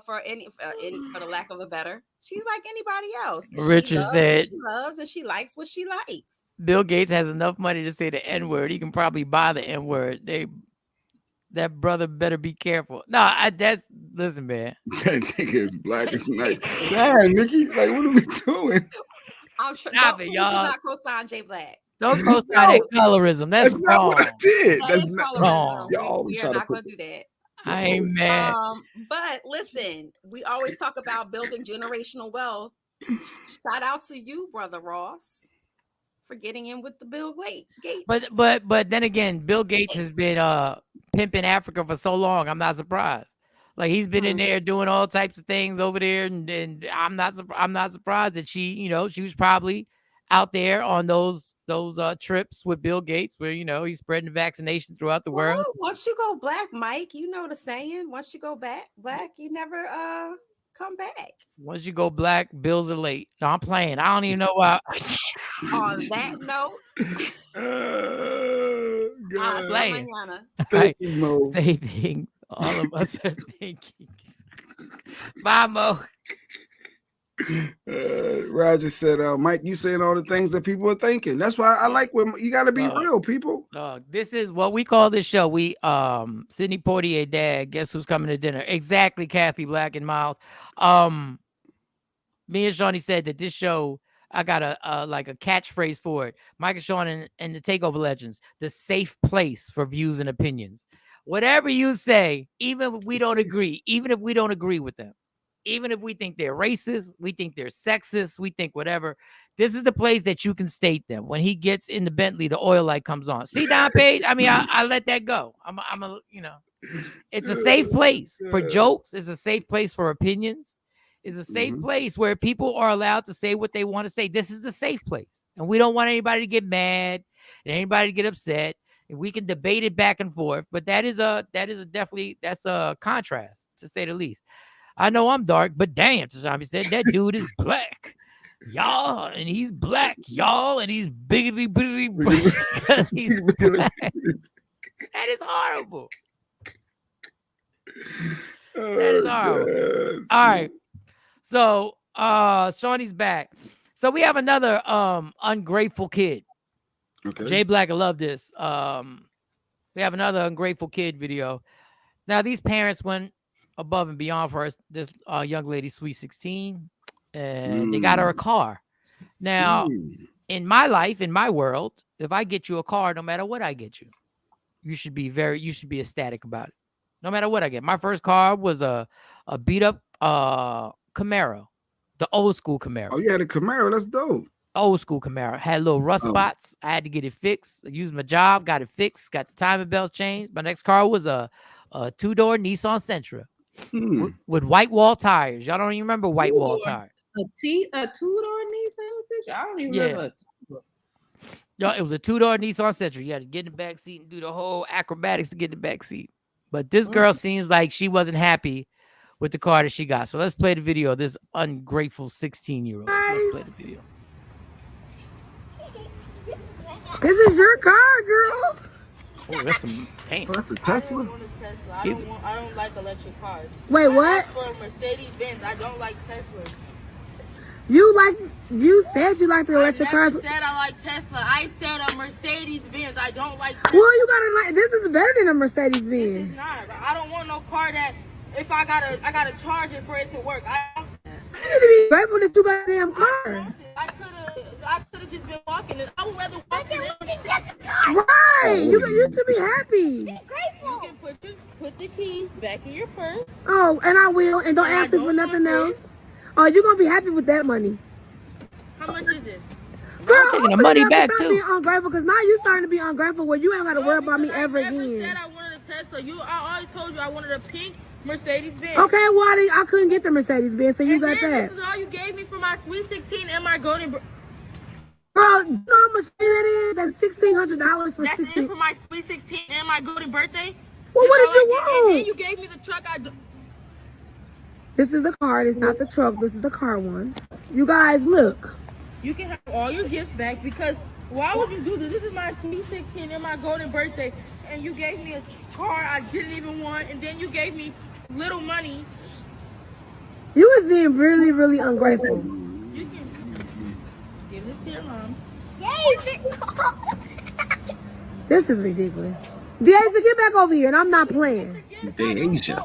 for the lack of a better, she's like anybody else. Richard said, "She loves and she likes what she likes." Bill Gates has enough money to say the N-word. He can probably buy the N-word. That brother better be careful. No, listen, man. That nigga is black as night. Damn, Nikki, like, what are we doing? Stop it, y'all. Not co-sign Jay Black. Don't co-sign that colorism. That's wrong. Not what I did. That's not wrong. We are not going to do that. I ain't mad. But listen, we always talk about building generational wealth. Shout out to you, Brother Ross, for getting in with the Bill Gates. But then again, Bill Gates has been pimping Africa for so long. I'm not surprised. Like he's been in there doing all types of things over there, and I'm not surprised that she was probably out there on those trips with Bill Gates, where he's spreading the vaccination throughout the world. Once you go black, Mike, you know the saying. Once you go black, you never come back. Once you go black, bills are late. No, I'm playing. I don't even know why. On that note, say things all of us are thinking. Bye, Mo. Roger said, Mike, you saying all the things that people are thinking. That's why I like when you got to be real, people. This is what we call this show. We Sidney Poitier dad, guess who's coming to dinner? Exactly, Kathy Black and Miles. Me and Shawnee said that this show, I got a like a catchphrase for it. Mike and Shawn and the Takeover Legends, the safe place for views and opinions. Whatever you say, even if we don't agree, even if we don't agree with them, even if we think they're racist, we think they're sexist, we think whatever, this is the place that you can state them. When he gets in the Bentley, the oil light comes on. See, Don Page? I mean, I let that go. I'm a, it's a safe place for jokes. It's a safe place for opinions. It's a safe place where people are allowed to say what they want to say. This is the safe place. And we don't want anybody to get mad and anybody to get upset. And we can debate it back and forth. But that's a contrast, to say the least. I know I'm dark, but damn, Tashami said that dude is black, y'all, and he's black, y'all, and he's biggity because he's black. That is horrible. That is horrible. All right. So Shawnee's back. So we have another ungrateful kid. Okay. Jay Black, I love this. We have another ungrateful kid video. Now these parents went above and beyond for us, this young lady, Sweet 16, and they got her a car. Now, in my life, in my world, if I get you a car, no matter what I get you, you should be ecstatic about it. No matter what I get. My first car was a beat up Camaro, the old school Camaro. Oh, you had a Camaro. That's dope. Old school Camaro. Had little rust spots. I had to get it fixed. I used my job, got it fixed, got the timing belt changed. My next car was a two-door Nissan Sentra. With white wall tires. Y'all don't even remember white wall tires. A two-door Nissan Sentra? I don't even remember. Yo, it was a two-door Nissan Sentra. You had to get in the back seat and do the whole acrobatics to get in the back seat. But this girl seems like she wasn't happy with the car that she got. So let's play the video of this ungrateful 16-year-old. Let's play the video. This is your car, girl. Oh, that's some paint. Oh, that's a Tesla. I don't like electric cars. Wait, what? For Mercedes Benz, I don't like Tesla. You said you liked the electric cars. I said I like Tesla. I said a Mercedes Benz. I don't like Tesla. Well, you gotta like. This is better than a Mercedes Benz. This is not. I don't want no car that if I gotta charge it for it to work. You need to be grateful that you got a damn car. I could have just been walking. I would rather walk in. Right. You should be happy. Be grateful. You can put the keys back in your purse. Oh, and I will. And don't ask me for nothing else. Oh, you're gonna be happy with that money. How much is this? Girl, I'm taking the money back too. Being ungrateful, because now you're starting to be ungrateful where you ain't got to worry about me ever again. I said I wanted a Tesla. I always told you I wanted a pink Mercedes Benz. Okay, well I couldn't get the Mercedes Benz, so you got that. This is all you gave me for my Sweet 16 and my golden. Girl, you know how much that is? That's $1,600 for 16. That's it for my Sweet 16 and my golden birthday. Well, what did you want? And then you gave me the truck. This is the car. It's not the truck. This is the car one. You guys, look. You can have all your gifts back because why would you do this? This is my Sweet 16 and my golden birthday, and you gave me a car I didn't even want, and then you gave me little money. You was being really, really ungrateful. You can give this to your mom. This is ridiculous. Deasia, get back over here, and I'm not playing. Deasia.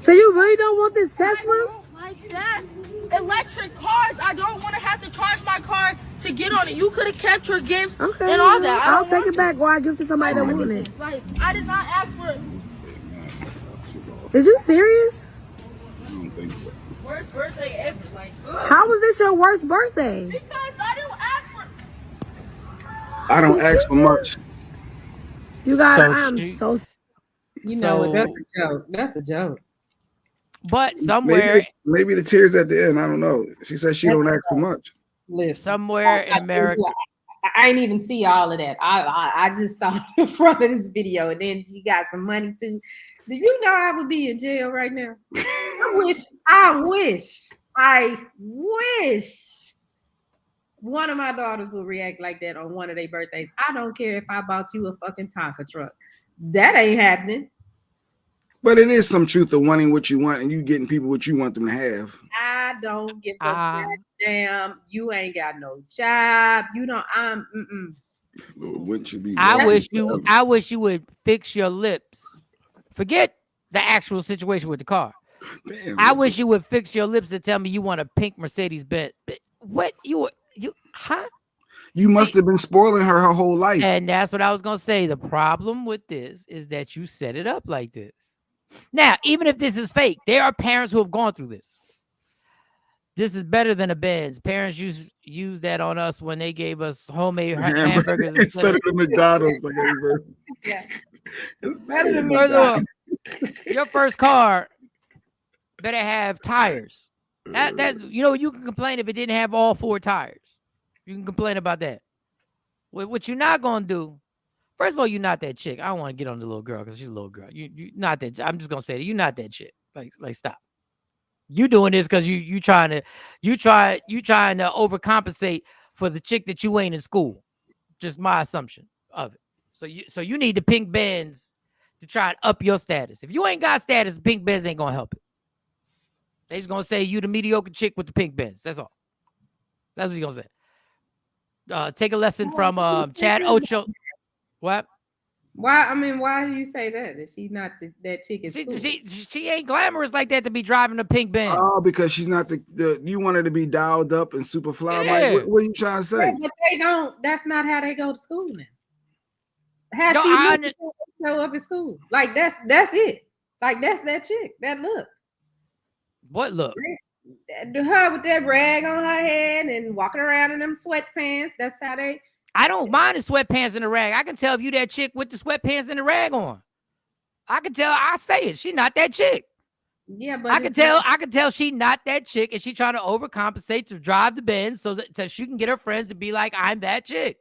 So you really don't want this Tesla? I don't like that. Electric cars. I don't want to have to charge my car to get on it. You could have kept your gifts and all that. I'll take it back or I give it to somebody that wanted it. Like, I did not ask for it. Is you serious? I don't think so. Worst birthday ever. Like, how was this your worst birthday? Because I didn't ask for. I don't ask for much. You guys, I'm so. You know, that's a joke. That's a joke. But somewhere, maybe the tears at the end. I don't know. She said she don't ask for much. Listen, somewhere in America, I didn't even see all of that. I just saw the front of this video, and then she got some money too. Do you know I would be in jail right now? I wish one of my daughters would react like that on one of their birthdays. I don't care if I bought you a fucking Tonka truck. That ain't happening. But it is some truth of wanting what you want and you getting people what you want them to have. I don't give a damn. You ain't got no job. You don't. What should be? I wish you would fix your lips. Forget the actual situation with the car. Damn, I wish you would fix your lips and tell me you want a pink Mercedes Benz. What you huh? You must have been spoiling her whole life. And that's what I was gonna say. The problem with this is that you set it up like this. Now, even if this is fake, there are parents who have gone through this. This is better than a Benz. Parents use that on us when they gave us homemade hamburgers instead of the McDonald's. Like yeah. Better than McDonald's. Your first car better have tires. That you can complain if it didn't have all 4 tires. You can complain about that. What you're not gonna do. First of all, you're not that chick. I don't want to get on the little girl because she's a little girl. You not that. I'm just gonna say that you're not that chick. Like stop. You doing this because you trying to overcompensate for the chick that you ain't in school. Just my assumption of it. So you need the pink Benz to try and up your status. If you ain't got status, the pink Benz ain't gonna help it. They just gonna say you the mediocre chick with the pink Benz. That's all. That's what he's gonna say. Take a lesson from Chad Ocho. What? Why do you say that? That she's not that chick is cool? She ain't glamorous like that to be driving a pink Benz. Oh, because she's not the you want her to be dialed up and super fly. Yeah. Like, what are you trying to say? Yeah, but they don't. That's not how they go to school now. How she show up at school? Like that's it. Like that's that chick. That look. What look? Her with that rag on her head and walking around in them sweatpants. That's how they. I don't mind the sweatpants and the rag. I can tell if you that chick with the sweatpants and the rag on. I can tell. I say it. She not that chick. Yeah, but I can tell she not that chick, and she trying to overcompensate to drive the Benz so she can get her friends to be like, I'm that chick.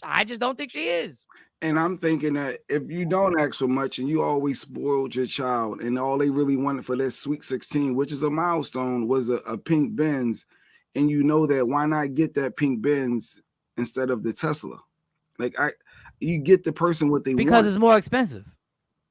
I just don't think she is. And I'm thinking that if you don't ask for much and you always spoiled your child and all they really wanted for their sweet 16, which is a milestone, was a pink Benz, and you know that, why not get that pink Benz instead of the Tesla? Like you get the person what they want. Because it's more expensive.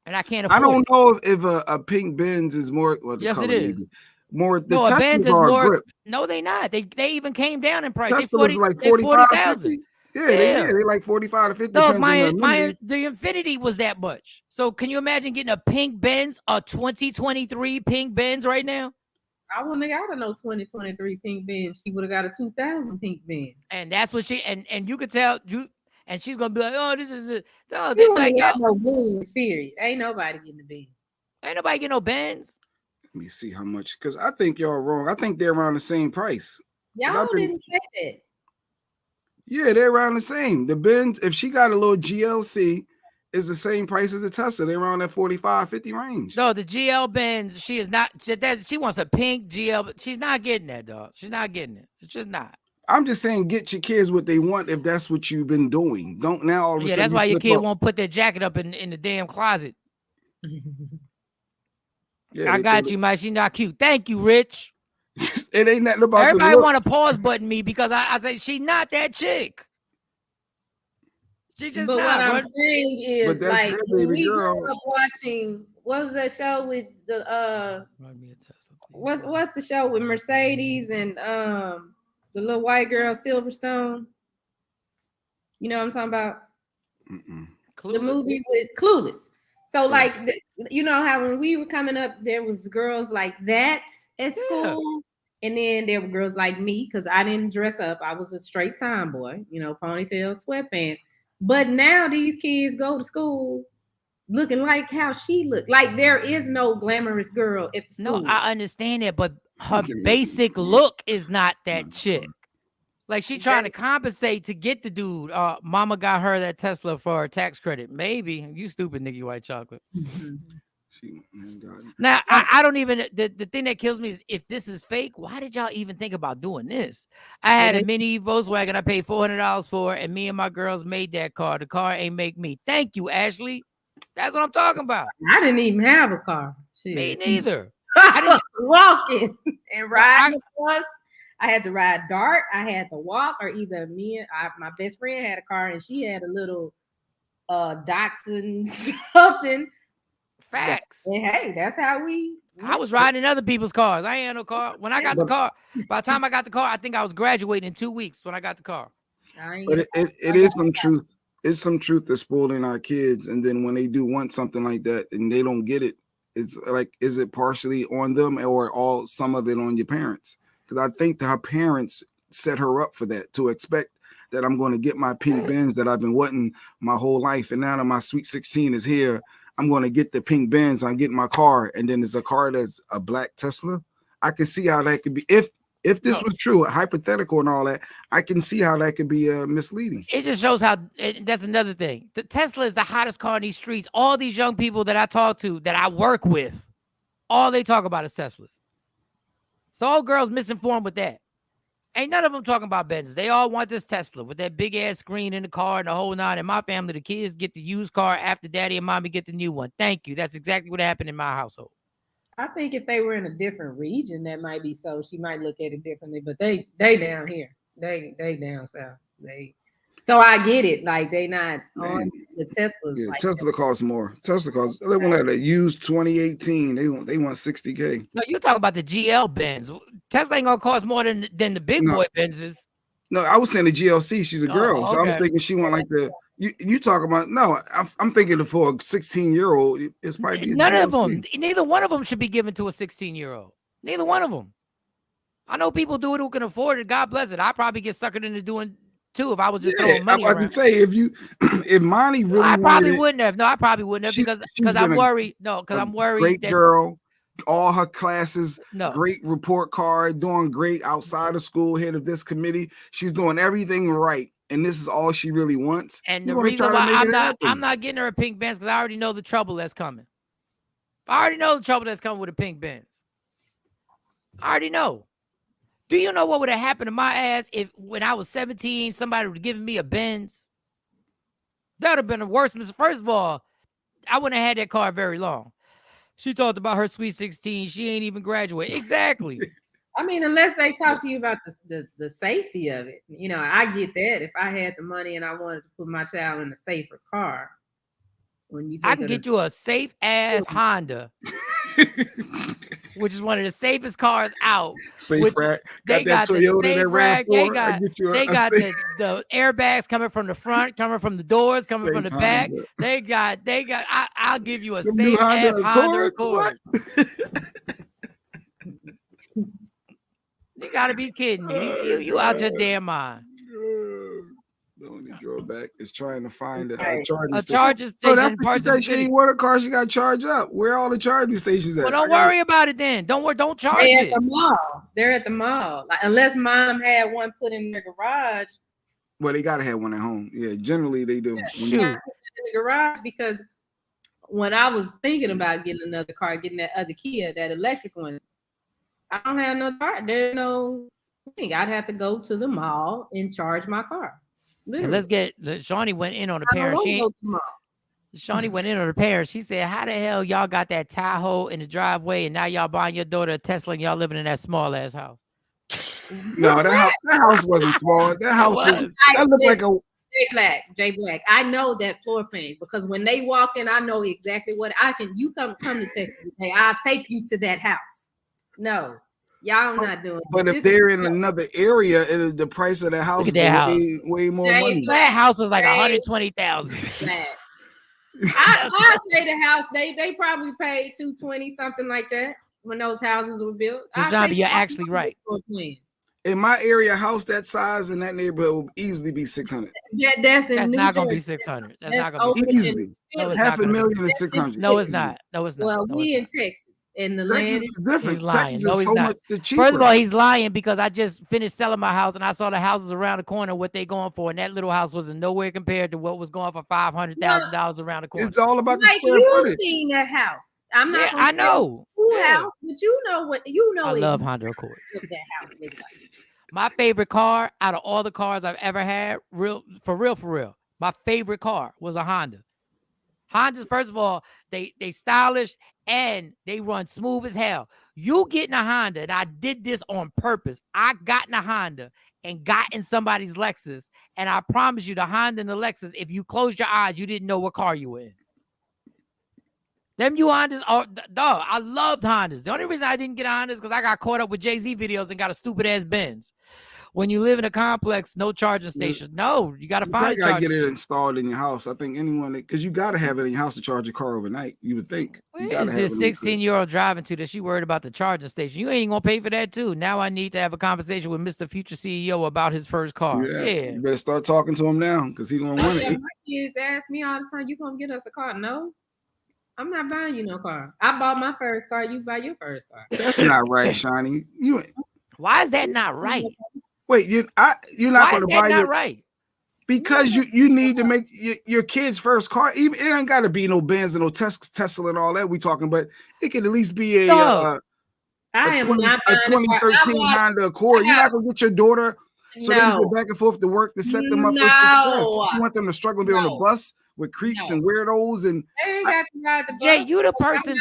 And I can't afford I don't know if a pink Benz is more. Well, yes, it is. More the no, Teslas are more. Grip. No, they not. They even came down in price. Tesla's like 45,000. Yeah, they like 45 to 50. No, the Infinity was that much. So can you imagine getting a pink Benz, a 2023 pink Benz right now? I wouldn't have got a 2023 pink Benz. She would have got a 2000 pink Benz. And that's what and you could tell and she's gonna be like, oh, this is it. No, you ain't got no Benz, period. Ain't nobody getting the Benz. Ain't nobody getting no Benz. Let me see how much, because I think y'all wrong. I think they're around the same price. Y'all didn't say that. Yeah, they're around the same. The Benz, if she got a little GLC, is the same price as the Tesla. They're around that 45, 50 range. No, the GL Benz, she is not. She wants a pink GL, but she's not getting that, dog. She's not getting it. It's just not. I'm just saying, get your kids what they want if that's what you've been doing. Don't now all of a sudden. Yeah, that's why your kid won't put their jacket up in the damn closet. Yeah, I got you, Mike. She's not cute. Thank you, Rich. It ain't nothing about everybody want to pause button me because I say she's not that chick. She just but not. What I'm saying is, like, we grew up watching. What was that show with the what's the show with Mercedes and the little white girl Silverstone? You know what I'm talking about? The movie with Clueless. So like, you know how when we were coming up, there was girls like that at school, and then there were girls like me because I didn't dress up. I was a straight tomboy, you know, ponytail, sweatpants. But now these kids go to school looking like how she looked. Like there is no glamorous girl at the school. No, I understand that, but her basic look is not that chick. Like she trying to compensate to get the dude. Mama got her that Tesla for a tax credit. Maybe. You stupid Nikki White Chocolate. Now I don't even the thing that kills me is if this is fake, why did y'all even think about doing this? I had a mini Volkswagen I paid $400 for, and me and my girls made that car. The car ain't make me. Thank you, Ashley. That's what I'm talking about. I didn't even have a car. Shit. Me neither. I was walking and riding the bus. I had to ride dart. I had to walk, or either me and my best friend had a car and she had a little Datsun something. Facts. Hey, that's how we. I was riding in other people's cars. I ain't had no car. When I got the car, by the time I got the car, I think I was graduating in 2 weeks when I got the car. But it is some truth. It's some truth to spoiling our kids, and then when they do want something like that and they don't get it, it's like, is it partially on them or all some of it on your parents? Because I think that her parents set her up for that, to expect that I'm going to get my pink Benz that I've been wanting my whole life, and now that my sweet 16 is here, I'm going to get the pink Benz. I'm getting my car, and then there's a car that's a black Tesla. I can see how that could be, if this was true, hypothetical and all that, I can see how that could be misleading. It just shows how, that's another thing. The Tesla is the hottest car in these streets. All these young people that I talk to, that I work with, all they talk about is Teslas. So all girls misinformed with that. Ain't none of them talking about Benzes. They all want this Tesla with that big ass screen in the car and the whole nine. In my family, the kids get the used car after daddy and mommy get the new one. Thank you. That's exactly what happened in my household. I think if they were in a different region, that might be so. She might look at it differently. But they down here. They down south. So I get it. Like they not on the Teslas. Yeah, like Tesla costs more. Tesla costs. They want that used 2018. They want $60K. No, you talking about the GL Benz. Tesla ain't gonna cost more than the big boy Benzes. No, I was saying the GLC. She's a girl, so I'm thinking she want like the. You talk about no. I'm thinking for a 16-year-old, it's probably none of them. Neither one of them should be given to a 16-year-old. Neither one of them. I know people do it who can afford it. God bless it. I probably get suckered into doing too if I was just throwing money around. I was to say if Monty really, I probably wouldn't have. No, I probably wouldn't have because I'm worried. No, because I'm worried. Great girl. All her classes, no. Great report card, doing great outside of school, head of this committee. She's doing everything right. And this is all she really wants. And the reason why I'm not getting her a pink Benz because I already know the trouble that's coming. I already know the trouble that's coming with a pink Benz. I already know. Do you know what would have happened to my ass if when I was 17, somebody would have given me a Benz? That would have been the worst. First of all, I wouldn't have had that car very long. She talked about her sweet 16. She ain't even graduated. Exactly. I mean, unless they talk to you about the safety of it. You know, I get that. If I had the money and I wanted to put my child in a safer car. I can get you a safe ass Honda. Which is one of the safest cars out. Safe rack. They got the safe rack. They got the airbags coming from the front, coming from the doors, coming from the back. They got. I'll give you a safe ass Honda Accord. You gotta be kidding me. You out your damn mind. The only drawback is trying to find a charging station. So that's what she said. She ain't want a car. She got to charge up. Where are all the charging stations at? Well, don't worry about it then. Don't charge it. They're at the mall. They're at the mall. Like, unless mom had one put in their garage. Well, they gotta have one at home. Yeah, generally they do. Yeah, shoot. In the garage, because when I was thinking about getting another car, getting that other Kia, that electric one, I don't have no car. There's no thing. I'd have to go to the mall and charge my car. And let's get Shawnee went in on the parents. Shawnee went in on the parents. She said, "How the hell y'all got that Tahoe in the driveway, and now y'all buying your daughter a Tesla, and y'all living in that small ass house?" No, that house wasn't small. That house that looked like a J Black. I know that floor plan because when they walk in, I know exactly what I can. You come to Texas, hey, I'll take you to that house. No. Y'all not doing it. But if they're in another area, the price of the house is way more money. That house was like $120,000. I say the house, they probably paid $220, something like that, when those houses were built. So Johnny, you're actually right. In my area, a house that size in that neighborhood will easily be $600. That's not gonna be $600. That's not gonna be easily. $500,000 to $600. No, it's not. No, it's not. Well, we in Texas. And the Texas land is different. He's lying. Texas No, is he's so not. much cheaper. First of all, he's lying because I just finished selling my house and I saw the houses around the corner, what they going for, and that little house wasn't nowhere compared to what was going for $500,000 around the corner. It's all about the like square footage. You seen that house. I'm not. Yeah, I know. House, but you know what? You know. I love Honda Accord. What that house looks like. My favorite car out of all the cars I've ever had, for real, my favorite car was a Honda. Hondas, first of all, they stylish and they run smooth as hell. You getting a Honda, and I did this on purpose. I got in a Honda and got in somebody's Lexus, and I promise you, the Honda and the Lexus, if you closed your eyes, you didn't know what car you were in. Them you Hondas are dog. I loved Hondas. The only reason I didn't get a Honda is because I got caught up with Jay-Z videos and got a stupid ass Benz. When you live in a complex, no charging station. No, you gotta find a gotta charging get it station. installed in your house. I think anyone because you gotta have it in your house to charge your car overnight. You would think. Where is this 16-year-old driving to that she worried about the charging station? You ain't gonna pay for that too. Now I need to have a conversation with Mr. Future CEO about his first car. Yeah. You better start talking to him now because he's gonna want it. My kids ask me all the time, "You gonna get us a car?" No, I'm not buying you no car. I bought my first car. You buy your first car. That's not right, Shawnee. Why is that not right? Wait, you're not going to buy not right? Because you need to make your kid's first car. Even it ain't got to be no Benz and no Tesla and all that we talking, but it could at least be a 2013 Honda Accord. You're not going to get your daughter so they can go back and forth to work to set them up for success. You want them to struggle and be on the bus with creeps and weirdos and they ain't got to ride the bus. Jay, you the person.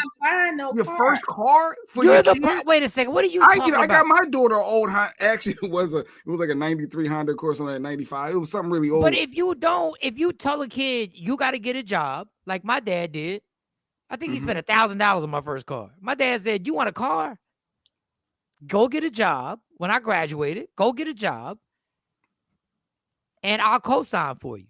Your first car for You're your the kid? wait a second. What are you talking about? I got my daughter an old Honda. Actually, it was like a 93 Honda Accord, something like 95. It was something really old. But if you tell a kid you got to get a job, like my dad did, I think he spent $1,000 on my first car. My dad said, "You want a car? Go get a job." When I graduated, go get a job, and I'll co-sign for you.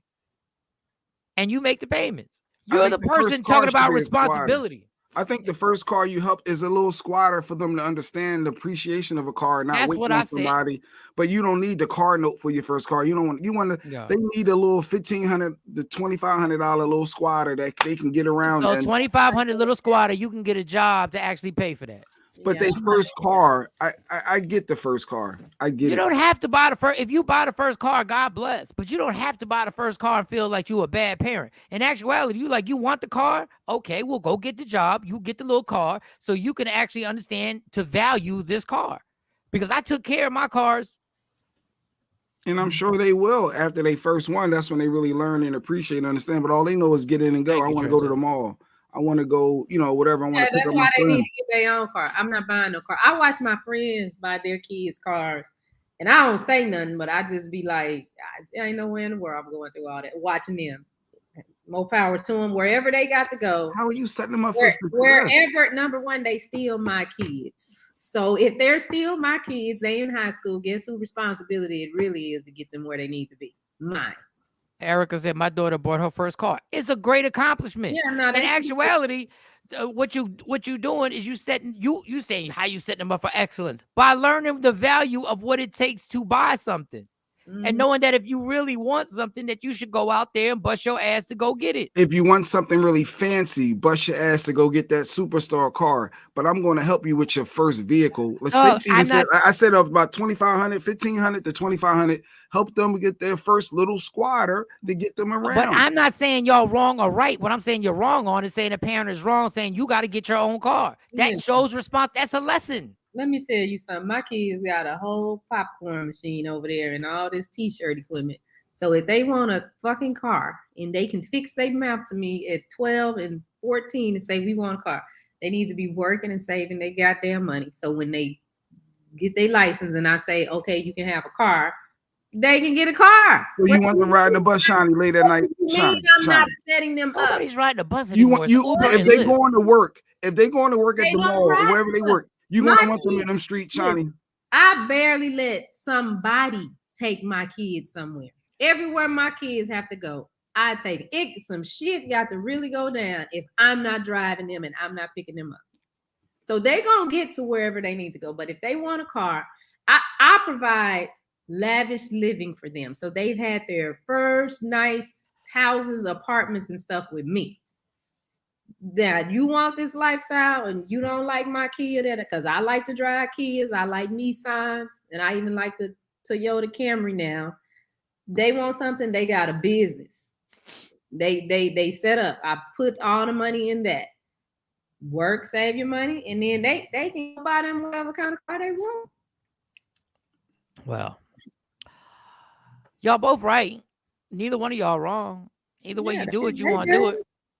And you make the payments. You're the person talking about responsibility. I think the first car you help is a little squatter for them to understand the appreciation of a car, not waiting on somebody. But you don't need the car note for your first car. You don't want. You want to. Yeah. They need a little $1,500 to $2,500 little squatter that they can get around. So $2,500 little squatter, you can get a job to actually pay for that. But they first car, I get the first car. I get it. You don't have to buy the first. If you buy the first car, God bless. But you don't have to buy the first car and feel like you're a bad parent. In actuality, you want the car? Okay, well, go get the job. You get the little car so you can actually understand to value this car. Because I took care of my cars. And I'm sure they will after they first one. That's when they really learn and appreciate and understand. But all they know is get in and go. I want to go to the mall. I want to go, whatever. I want to pick up my friend. That's why they need to get their own car. I'm not buying no car. I watch my friends buy their kids' cars, and I don't say nothing, but I just be like, I ain't nowhere in the world I'm going through all that. Watching them. More power to them. Wherever they got to go. How are you setting them up for success? Wherever, number one, they steal my kids. So if they're still my kids, they in high school, guess whose responsibility it really is to get them where they need to be? Mine. Erica said my daughter bought her first car. It's a great accomplishment. Yeah, no, in actuality, what you doing is you saying how you setting them up for excellence by learning the value of what it takes to buy something. And knowing that if you really want something, that you should go out there and bust your ass to go get it. If you want something really fancy, bust your ass to go get that superstar car. But I'm going to help you with your first vehicle. I said about $2,500, $1,500 to $2,500. Help them get their first little squatter to get them around. But I'm not saying y'all wrong or right. What I'm saying you're wrong on is saying a parent is wrong, saying you got to get your own car. That shows response. That's a lesson. Let me tell you something. My kids got a whole popcorn machine over there and all this t-shirt equipment. So if they want a fucking car and they can fix their mouth to me at 12 and 14 and say we want a car, they need to be working and saving their goddamn money. So when they get their license and I say, okay, you can have a car, they can get a car. So you want them riding the bus, Shawnee, late at night? I'm not setting them up. Nobody's riding the bus anymore. If they going to work, at the mall or wherever they work, you gonna want them in them streets, Shawnee. I barely let somebody take my kids somewhere. Everywhere my kids have to go, I take it. Some shit got to really go down if I'm not driving them and I'm not picking them up. So they gonna get to wherever they need to go. But if they want a car, I provide lavish living for them. So they've had their first nice houses, apartments, and stuff with me. That you want this lifestyle and you don't like my Kia, because I like to drive Kias, I like Nissans, and I even like the Toyota Camry now. They want something, they got a business. They set up. I put all the money in that. Work, save your money, and then they can buy them whatever kind of car they want. Well, y'all both right. Neither one of y'all wrong. Either way you do it, you want to do it.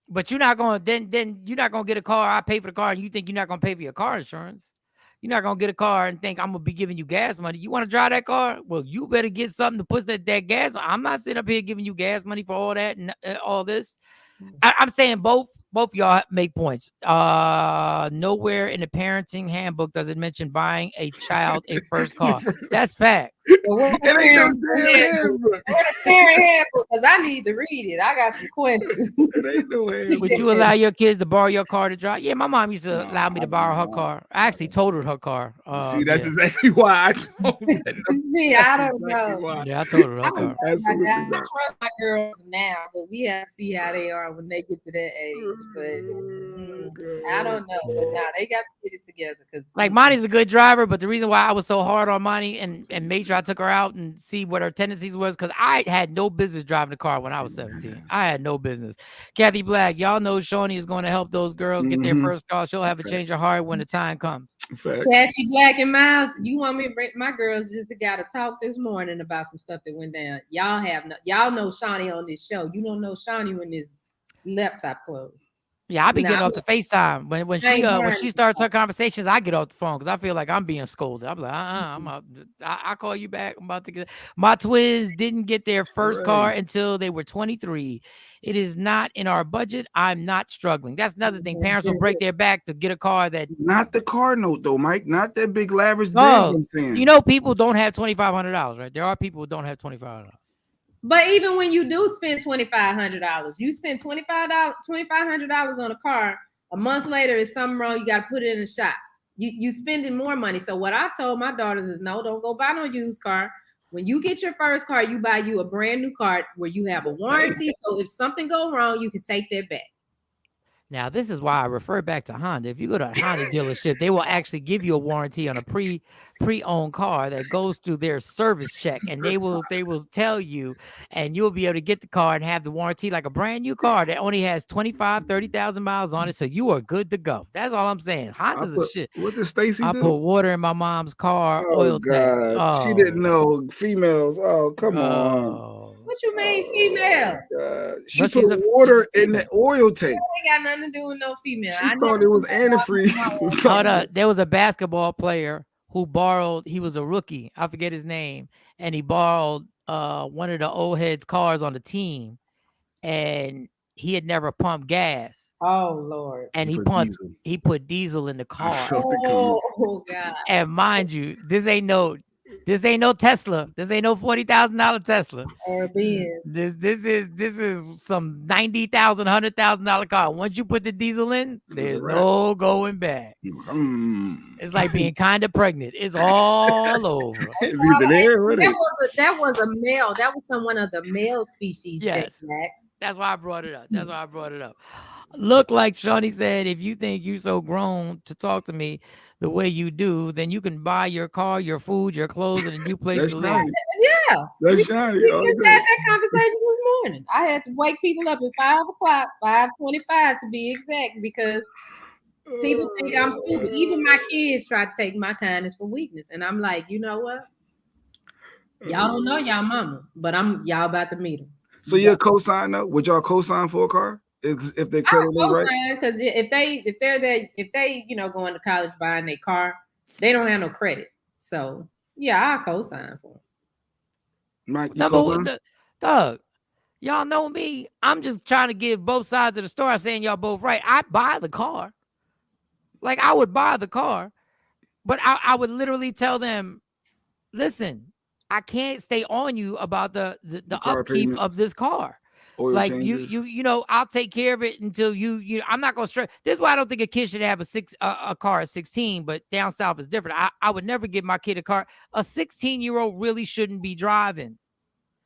But you're not going to then you're not going to get a car. I pay for the car and you think you're not going to pay for your car insurance. You're not going to get a car and think I'm going to be giving you gas money. You want to drive that car? Well, you better get something to put that gas. I'm not sitting up here giving you gas money for all that and all this. I'm saying both Both of y'all make points. Nowhere in the parenting handbook does it mention buying a child a first car. That's fact. It ain't no damn handbook. Because I need to read it. I got some questions. It ain't no handbook. Would you allow your kids to borrow your car to drive? Yeah, my mom used to allow me to borrow her car. I actually totaled her car. See, that's exactly why I told that. See, I don't know. Yeah, I told her. I was Absolutely I not. trust my girls now, but we have to see how they are when they get to that age. But I don't know. But now they got to get it together. Because Like Monty's a good driver, but the reason why I was so hard on Monty and made sure I took her out and see what her tendencies was, because I had no business driving the car when I was 17. I had no business. Kathy Black, y'all know Shawnee is going to help those girls get their first car. She'll have a change of heart when the time comes. Kathy Black and Miles, you want me to bring my girls just got to talk this morning about some stuff that went down. Y'all know Shawnee on this show. You don't know Shawnee when this laptop closed. Yeah, I be getting off the FaceTime when she starts her conversations. I get off the phone because I feel like I'm being scolded. I'm like, I'm out. I call you back. I'm about to get. My twins didn't get their first car until they were 23. It is not in our budget. I'm not struggling. That's another thing. Parents will break their back to get a car that. Not the car note though, Mike. Not that big lavish Oh, I'm saying. you know, people don't have $2,500, right? There are people who don't have $2,500. But even when you do spend $2,500, you spend $2,500 on a car. A month later, is something wrong. You got to put it in the shop. You spending more money. So what I've told my daughters is, no, don't go buy no used car. When you get your first car, you buy you a brand new car where you have a warranty. So if something go wrong, you can take that back. Now, this is why I refer back to Honda. If you go to a Honda dealership, they will actually give you a warranty on a pre-owned car that goes through their service check, and they will tell you, and you'll be able to get the car and have the warranty like a brand new car that only has 30,000 miles on it, so you are good to go. That's all I'm saying. Honda's a shit. What did Stacy do? I put water in my mom's car. Oh oil God, tank. she didn't know females. Oh, come on. What you mean, female? She put water in the oil tank. That ain't got nothing to do with no female. She thought it was antifreeze. Hold up. There was a basketball player who borrowed. He was a rookie. I forget his name, and he borrowed one of the old heads' cars on the team, and he had never pumped gas. Oh Lord! And he put diesel in the car. Oh God! And mind you, this ain't no Tesla. This ain't no $40,000 Tesla. Or Benz. This is some $90,000, $100,000 car. Once you put the diesel in, there's no going back. It's like being kind of pregnant. It's all over. It's either there or there. That was a male. That was someone of the male species. Yes. That's why I brought it up. Look, like Shawnee said, if you think you so grown to talk to me the way you do, then you can buy your car, your food, your clothes, and a new place to live. Yeah. That's Shawnee. We just had that conversation this morning. I had to wake people up at 5 o'clock, 5:25 to be exact, because people think I'm stupid. Even my kids try to take my kindness for weakness. And I'm like, you know what? Y'all don't know y'all mama, but y'all about to meet them. So you're co-sign though? Would y'all co-sign for a car? If they credit right? Because if they going to college buying their car, they don't have no credit. So yeah, I'll co-sign for them. Mike, Doug, y'all know me. I'm just trying to give both sides of the story. I'm saying y'all both right. I buy the car. Like I would buy the car, but I would literally tell them, listen, I can't stay on you about the upkeep payments of this car. Oil like changes. you know, I'll take care of it until you I'm not gonna stress. This is why I don't think a kid should have a car at 16, but down south is different. I would never give my kid a car. A 16-year-old really shouldn't be driving.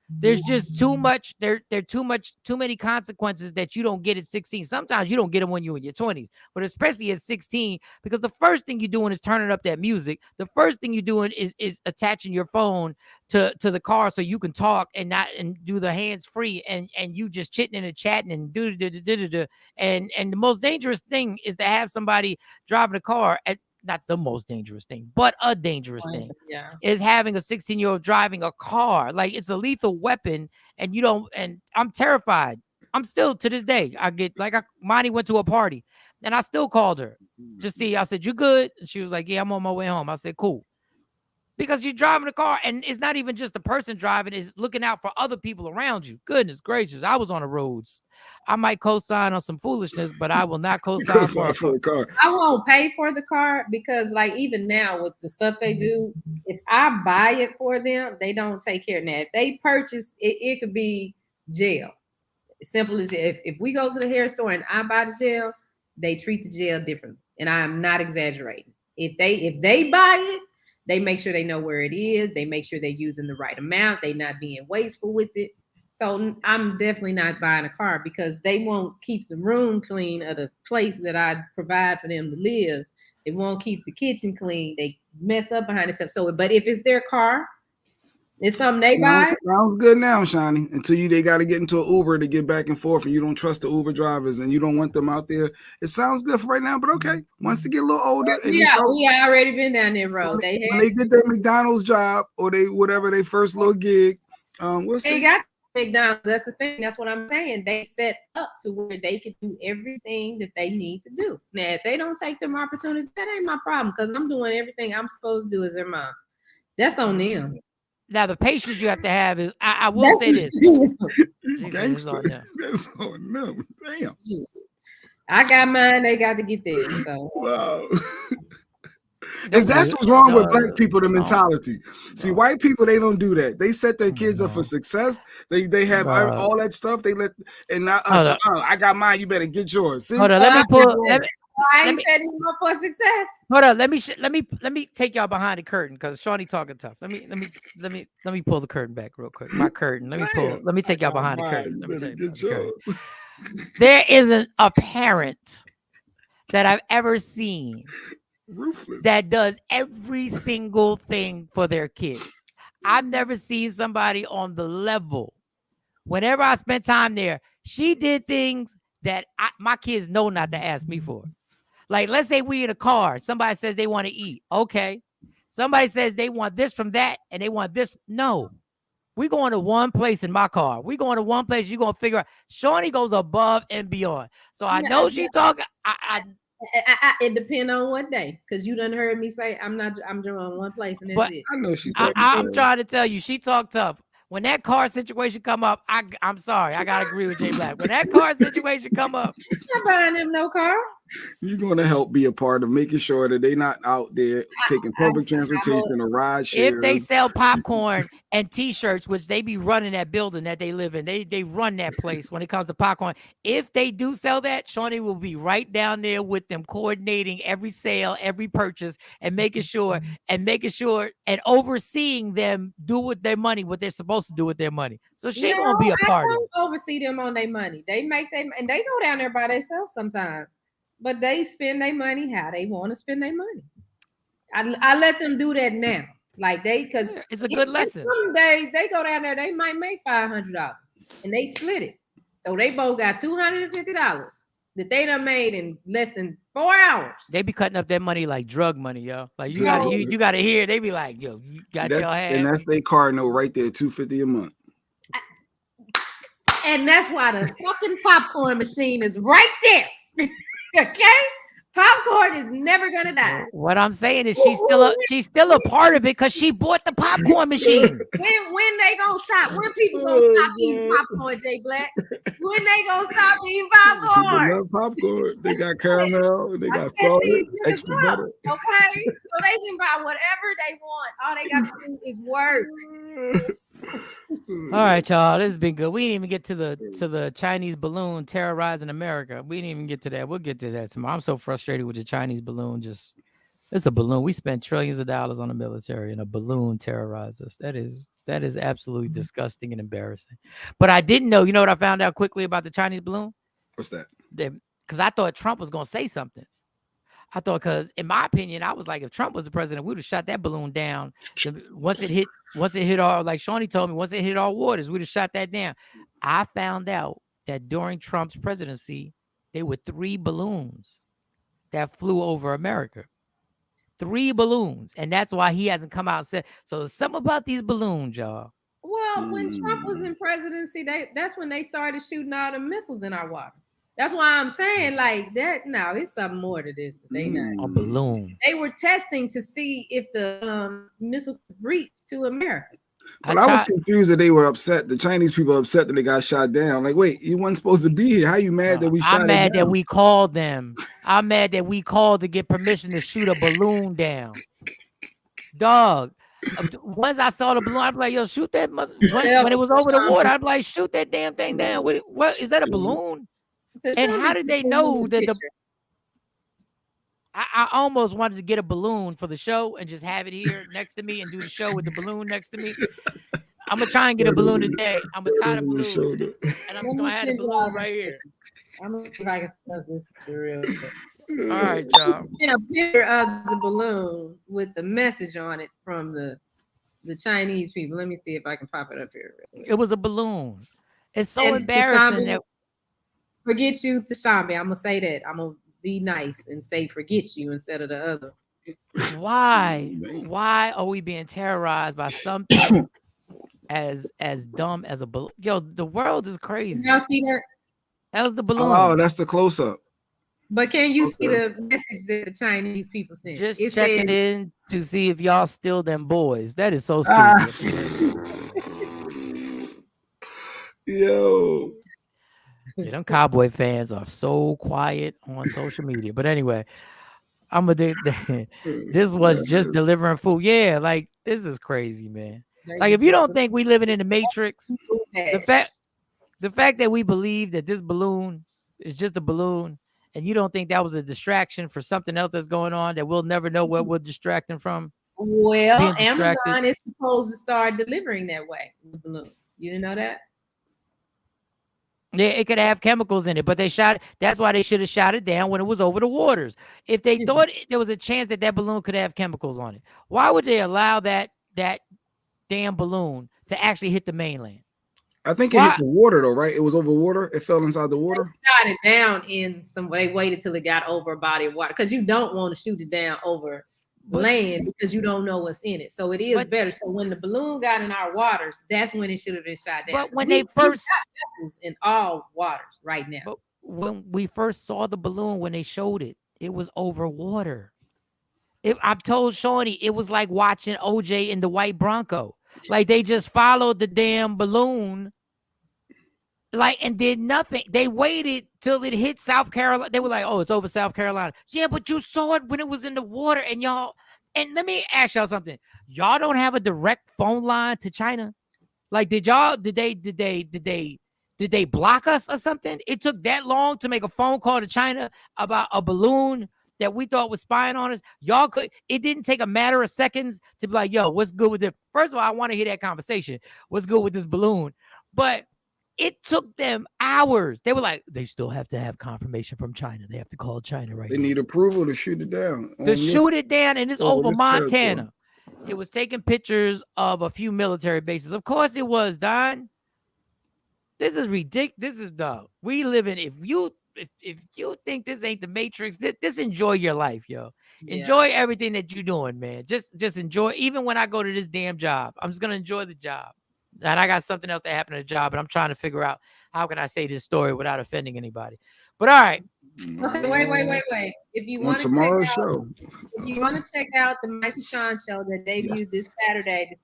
There's just too much. Too many consequences that you don't get at 16. Sometimes you don't get them when you're in your 20s, but especially at 16, because the first thing you're doing is turning up that music. The first thing you're doing is attaching your phone to the car so you can talk and do the hands free and you just chitting and chatting and and the most dangerous thing is to have somebody driving a car at. Not the most dangerous thing, but a dangerous thing is having a 16-year-old driving a car. Like it's a lethal weapon, and I'm terrified. I'm still to this day. Monty went to a party, and I still called her to see. I said, "You good?" And she was like, "Yeah, I'm on my way home." I said, "Cool." because you're driving a car, and it's not even just the person driving; it's looking out for other people around you. Goodness gracious, I was on the roads. I might co-sign on some foolishness, but I will not co-sign for a car. I won't pay for the car because, like, even now with the stuff they do, if I buy it for them, they don't take care of that. If they purchase it, it could be jail. Simple as if we go to the hair store and I buy the gel, they treat the gel differently, and I'm not exaggerating. If they buy it, they make sure they know where it is. They make sure they're using the right amount. They're not being wasteful with it. So I'm definitely not buying a car because they won't keep the room clean of the place that I provide for them to live. They won't keep the kitchen clean. They mess up behind themselves. So, but if it's their car, it's something they buy. Sounds good now, Shawnee. Until they got to get into an Uber to get back and forth, and you don't trust the Uber drivers, and you don't want them out there. It sounds good for right now, but okay. Once they get a little older, and we already been down that road. When they get their McDonald's job or they first little gig, we'll see. They got McDonald's. That's the thing. That's what I'm saying. They set up to where they can do everything that they need to do. Now, if they don't take them opportunities, that ain't my problem because I'm doing everything I'm supposed to do as their mom. That's on them. Now, the patience you have to have is, I will say this. That's on them. Damn. I got mine. They got to get theirs. So. Wow. And that's what's wrong with black people, the mentality. See, white people, they don't do that. They set their kids up for success. They have all that stuff. They let, and not us. I got mine. You better get yours. See? Hold on, let me pull. I ain't setting him up for success. Hold on, let me take y'all behind the curtain because Shawnee talking tough. Let me pull the curtain back real quick. My curtain. Let me take y'all behind the curtain. Let me take you behind the curtain. There isn't a parent that I've ever seen that does every single thing for their kids. I've never seen somebody on the level. Whenever I spent time there, she did things that my kids know not to ask me for. Like, let's say we in a car. Somebody says they want to eat. Okay. Somebody says they want this from that and they want this. No. We're going to one place in my car. We're going to one place. You're going to figure out. Shawnee goes above and beyond. So I know she talking. It depends on what day. Because you done heard me say, I'm doing one place and that's it. I know she talking. I'm trying to tell you, she talk tough. When that car situation come up, I'm sorry. I got to agree with Jay Black. When that car situation come up. I'm not buying them no car. You're going to help be a part of making sure that they're not out there taking public transportation or ride share. If they sell popcorn and T-shirts, which they be running that building that they live in, they run that place when it comes to popcorn. If they do sell that, Shawnee will be right down there with them, coordinating every sale, every purchase, and making sure and overseeing them do with their money what they're supposed to do with their money. So she gonna be a part of it. I don't oversee them on their money. They make them, and they go down there by themselves sometimes. But they spend their money how they want to spend their money. I let them do that now. Like because it's a good lesson. Some days they go down there, they might make $500 and they split it. So they both got $250 that they done made in less than 4 hours. They be cutting up their money like drug money, yo. Like you gotta hear. They be like, yo, you got your hand. And that's their car note right there, $250 a month. And that's why the fucking popcorn machine is right there. Okay, popcorn is never gonna die. What I'm saying is she's still a part of it because she bought the popcorn machine. When they gonna stop? When people gonna stop eating popcorn, Jay Black? When they gonna stop eating popcorn? They love popcorn. They got caramel. They got salt, extra butter. Okay, so they can buy whatever they want. All they got to do is work. All right, y'all. This has been good. We didn't even get to the Chinese balloon terrorizing America. We didn't even get to that. We'll get to that tomorrow. I'm so frustrated with the Chinese balloon. It's a balloon. We spent trillions of dollars on the military, and a balloon terrorized us. That is absolutely disgusting and embarrassing. But I didn't know. You know what I found out quickly about the Chinese balloon? What's that? Because I thought Trump was going to say something. I thought, because in my opinion, I was like, if Trump was the president, we would have shot that balloon down. Once it hit all, like Shawnee told me, once it hit all waters, we'd have shot that down. I found out that during Trump's presidency, there were 3 balloons that flew over America. 3 balloons. And that's why he hasn't come out and said, so there's something about these balloons, y'all. Well, when Trump was in presidency, that's when they started shooting all the missiles in our water. That's why I'm saying like that. No, it's something more to this. They not a balloon. They were testing to see if the missile could reach to America. But I was confused that they were upset. The Chinese people were upset that they got shot down. Like, wait, you weren't supposed to be here. How you mad that we shot I'm mad it down? that we called them. I'm mad that we called to get permission to shoot a balloon down. Dog. Once I saw the balloon, I'm like, yo, shoot that mother. When it was over the water, I'm like, shoot that damn thing down. What is that, a balloon? And how did they know that I almost wanted to get a balloon for the show and just have it here next to me and do the show with the balloon next to me. I'm gonna try and get a balloon today. I'm gonna tie the balloon, and I'm gonna have the balloon right here. I'm gonna see if I can spell this for real. All right, y'all. In a picture of the balloon with the message on it from the Chinese people. Let me see if I can pop it up here. It was a balloon. It's so embarrassing that forget you, Tashambi. I'm gonna say that. I'm gonna be nice and say forget you instead of the other. Why are we being terrorized by something as dumb as a balloon? Yo, the world is crazy. Y'all see that? That was the balloon. Oh, that's the close up. But can you see the message that the Chinese people sent? Just it checking says, in to see if y'all still them boys. That is so stupid. Yo. Yeah, them Cowboy fans are so quiet on social media. But anyway, this was just delivering food. Yeah, like this is crazy, man. Like if you don't think we living in the Matrix, the fact that we believe that this balloon is just a balloon, and you don't think that was a distraction for something else that's going on that we'll never know what we're distracting from. Well, Amazon is supposed to start delivering that way with balloons. You didn't know that? Yeah, it could have chemicals in it, but they shot it. That's why they should have shot it down when it was over the waters. If they thought there was a chance that balloon could have chemicals on it, why would they allow that damn balloon to actually hit the mainland? I think it hit the water though, right? It was over water. It fell inside the water. They shot it down in some way. Waited till it got over a body of water because you don't want to shoot it down over land because you don't know what's in it. So it is better. So when the balloon got in our waters, that's when it should have been shot down. But when they first in all waters right now. But when we first saw the balloon, when they showed it, it was over water. I've told Shawnee it was like watching OJ in the white Bronco. Like they just followed the damn balloon. Like and did nothing. They waited till it hit South Carolina. They were like, "Oh, it's over South Carolina." Yeah, but you saw it when it was in the water, and y'all. And let me ask y'all something. Y'all don't have a direct phone line to China. Like, did they block us or something? It took that long to make a phone call to China about a balloon that we thought was spying on us. Y'all could. It didn't take a matter of seconds to be like, "Yo, what's good with it?" First of all, I want to hear that conversation. What's good with this balloon? But it took them hours. They were like, they still have to have confirmation from China. They have to call China right now. They need approval to shoot it down. Shoot it down, and it's over Montana. It was taking pictures of a few military bases. Of course it was, Don. This is ridiculous. This is dumb. We live in, if you think this ain't the Matrix, just enjoy your life, yo. Yeah. Enjoy everything that you're doing, man. Just enjoy. Even when I go to this damn job, I'm just going to enjoy the job. And I got something else that happened at the job, but I'm trying to figure out how can I say this story without offending anybody. But all right. Okay, wait. If you want to check out the Michael Shawn show that debuted this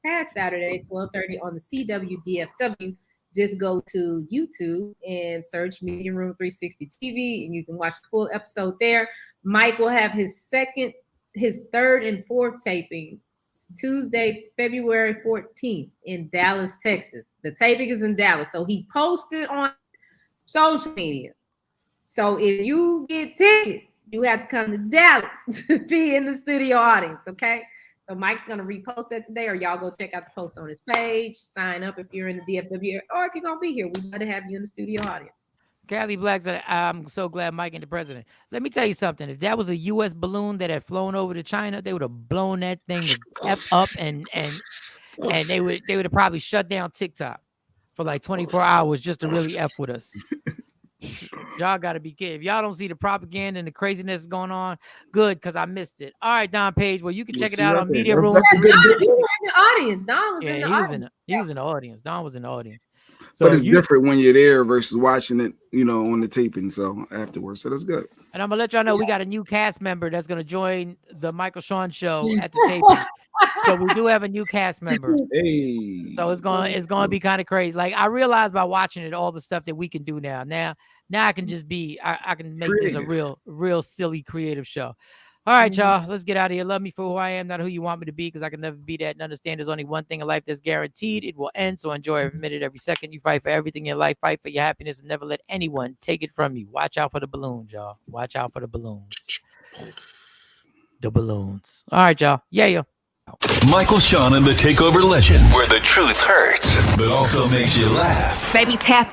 past Saturday, 12:30 on the CWDFW, just go to YouTube and search Media Room 360 TV, and you can watch the full episode there. Mike will have his third and fourth taping Tuesday, February 14th in Dallas, Texas. The taping is in Dallas. So he posted on social media. So if you get tickets, you have to come to Dallas to be in the studio audience, okay? So Mike's going to repost that today, or y'all go check out the post on his page, sign up if you're in the DFW, or if you're going to be here, we'd love to have you in the studio audience. Callie Black said, I'm so glad Mike and the president. Let me tell you something. If that was a U.S. balloon that had flown over to China, they would have blown that thing F up and they would have probably shut down TikTok for like 24 hours just to really F with us. Y'all got to be kidding. If y'all don't see the propaganda and the craziness going on, good, because I missed it. All right, Don Page. Well, you can check it out on Media Room. Don was in the audience. Don was in the audience. He was in the audience. Don was in the audience. So but it's different when you're there versus watching it, you know, on the taping. So afterwards, so that's good. And I'm gonna let y'all know we got a new cast member that's gonna join the Michael Shawn show at the taping. So we do have a new cast member. Hey. So it's gonna be kind of crazy. Like I realized by watching it all the stuff that we can do now. Now I can just be I can make this a real silly creative show. All right, y'all. Let's get out of here. Love me for who I am, not who you want me to be, because I can never be that. And understand there's only one thing in life that's guaranteed. It will end. So enjoy every minute, every second. You fight for everything in your life. Fight for your happiness and never let anyone take it from you. Watch out for the balloons, y'all. Watch out for the balloons. The balloons. All right, y'all. Yeah. Michael Shawn and the Takeover Legend, where the truth hurts, but also makes you laugh. Baby, tap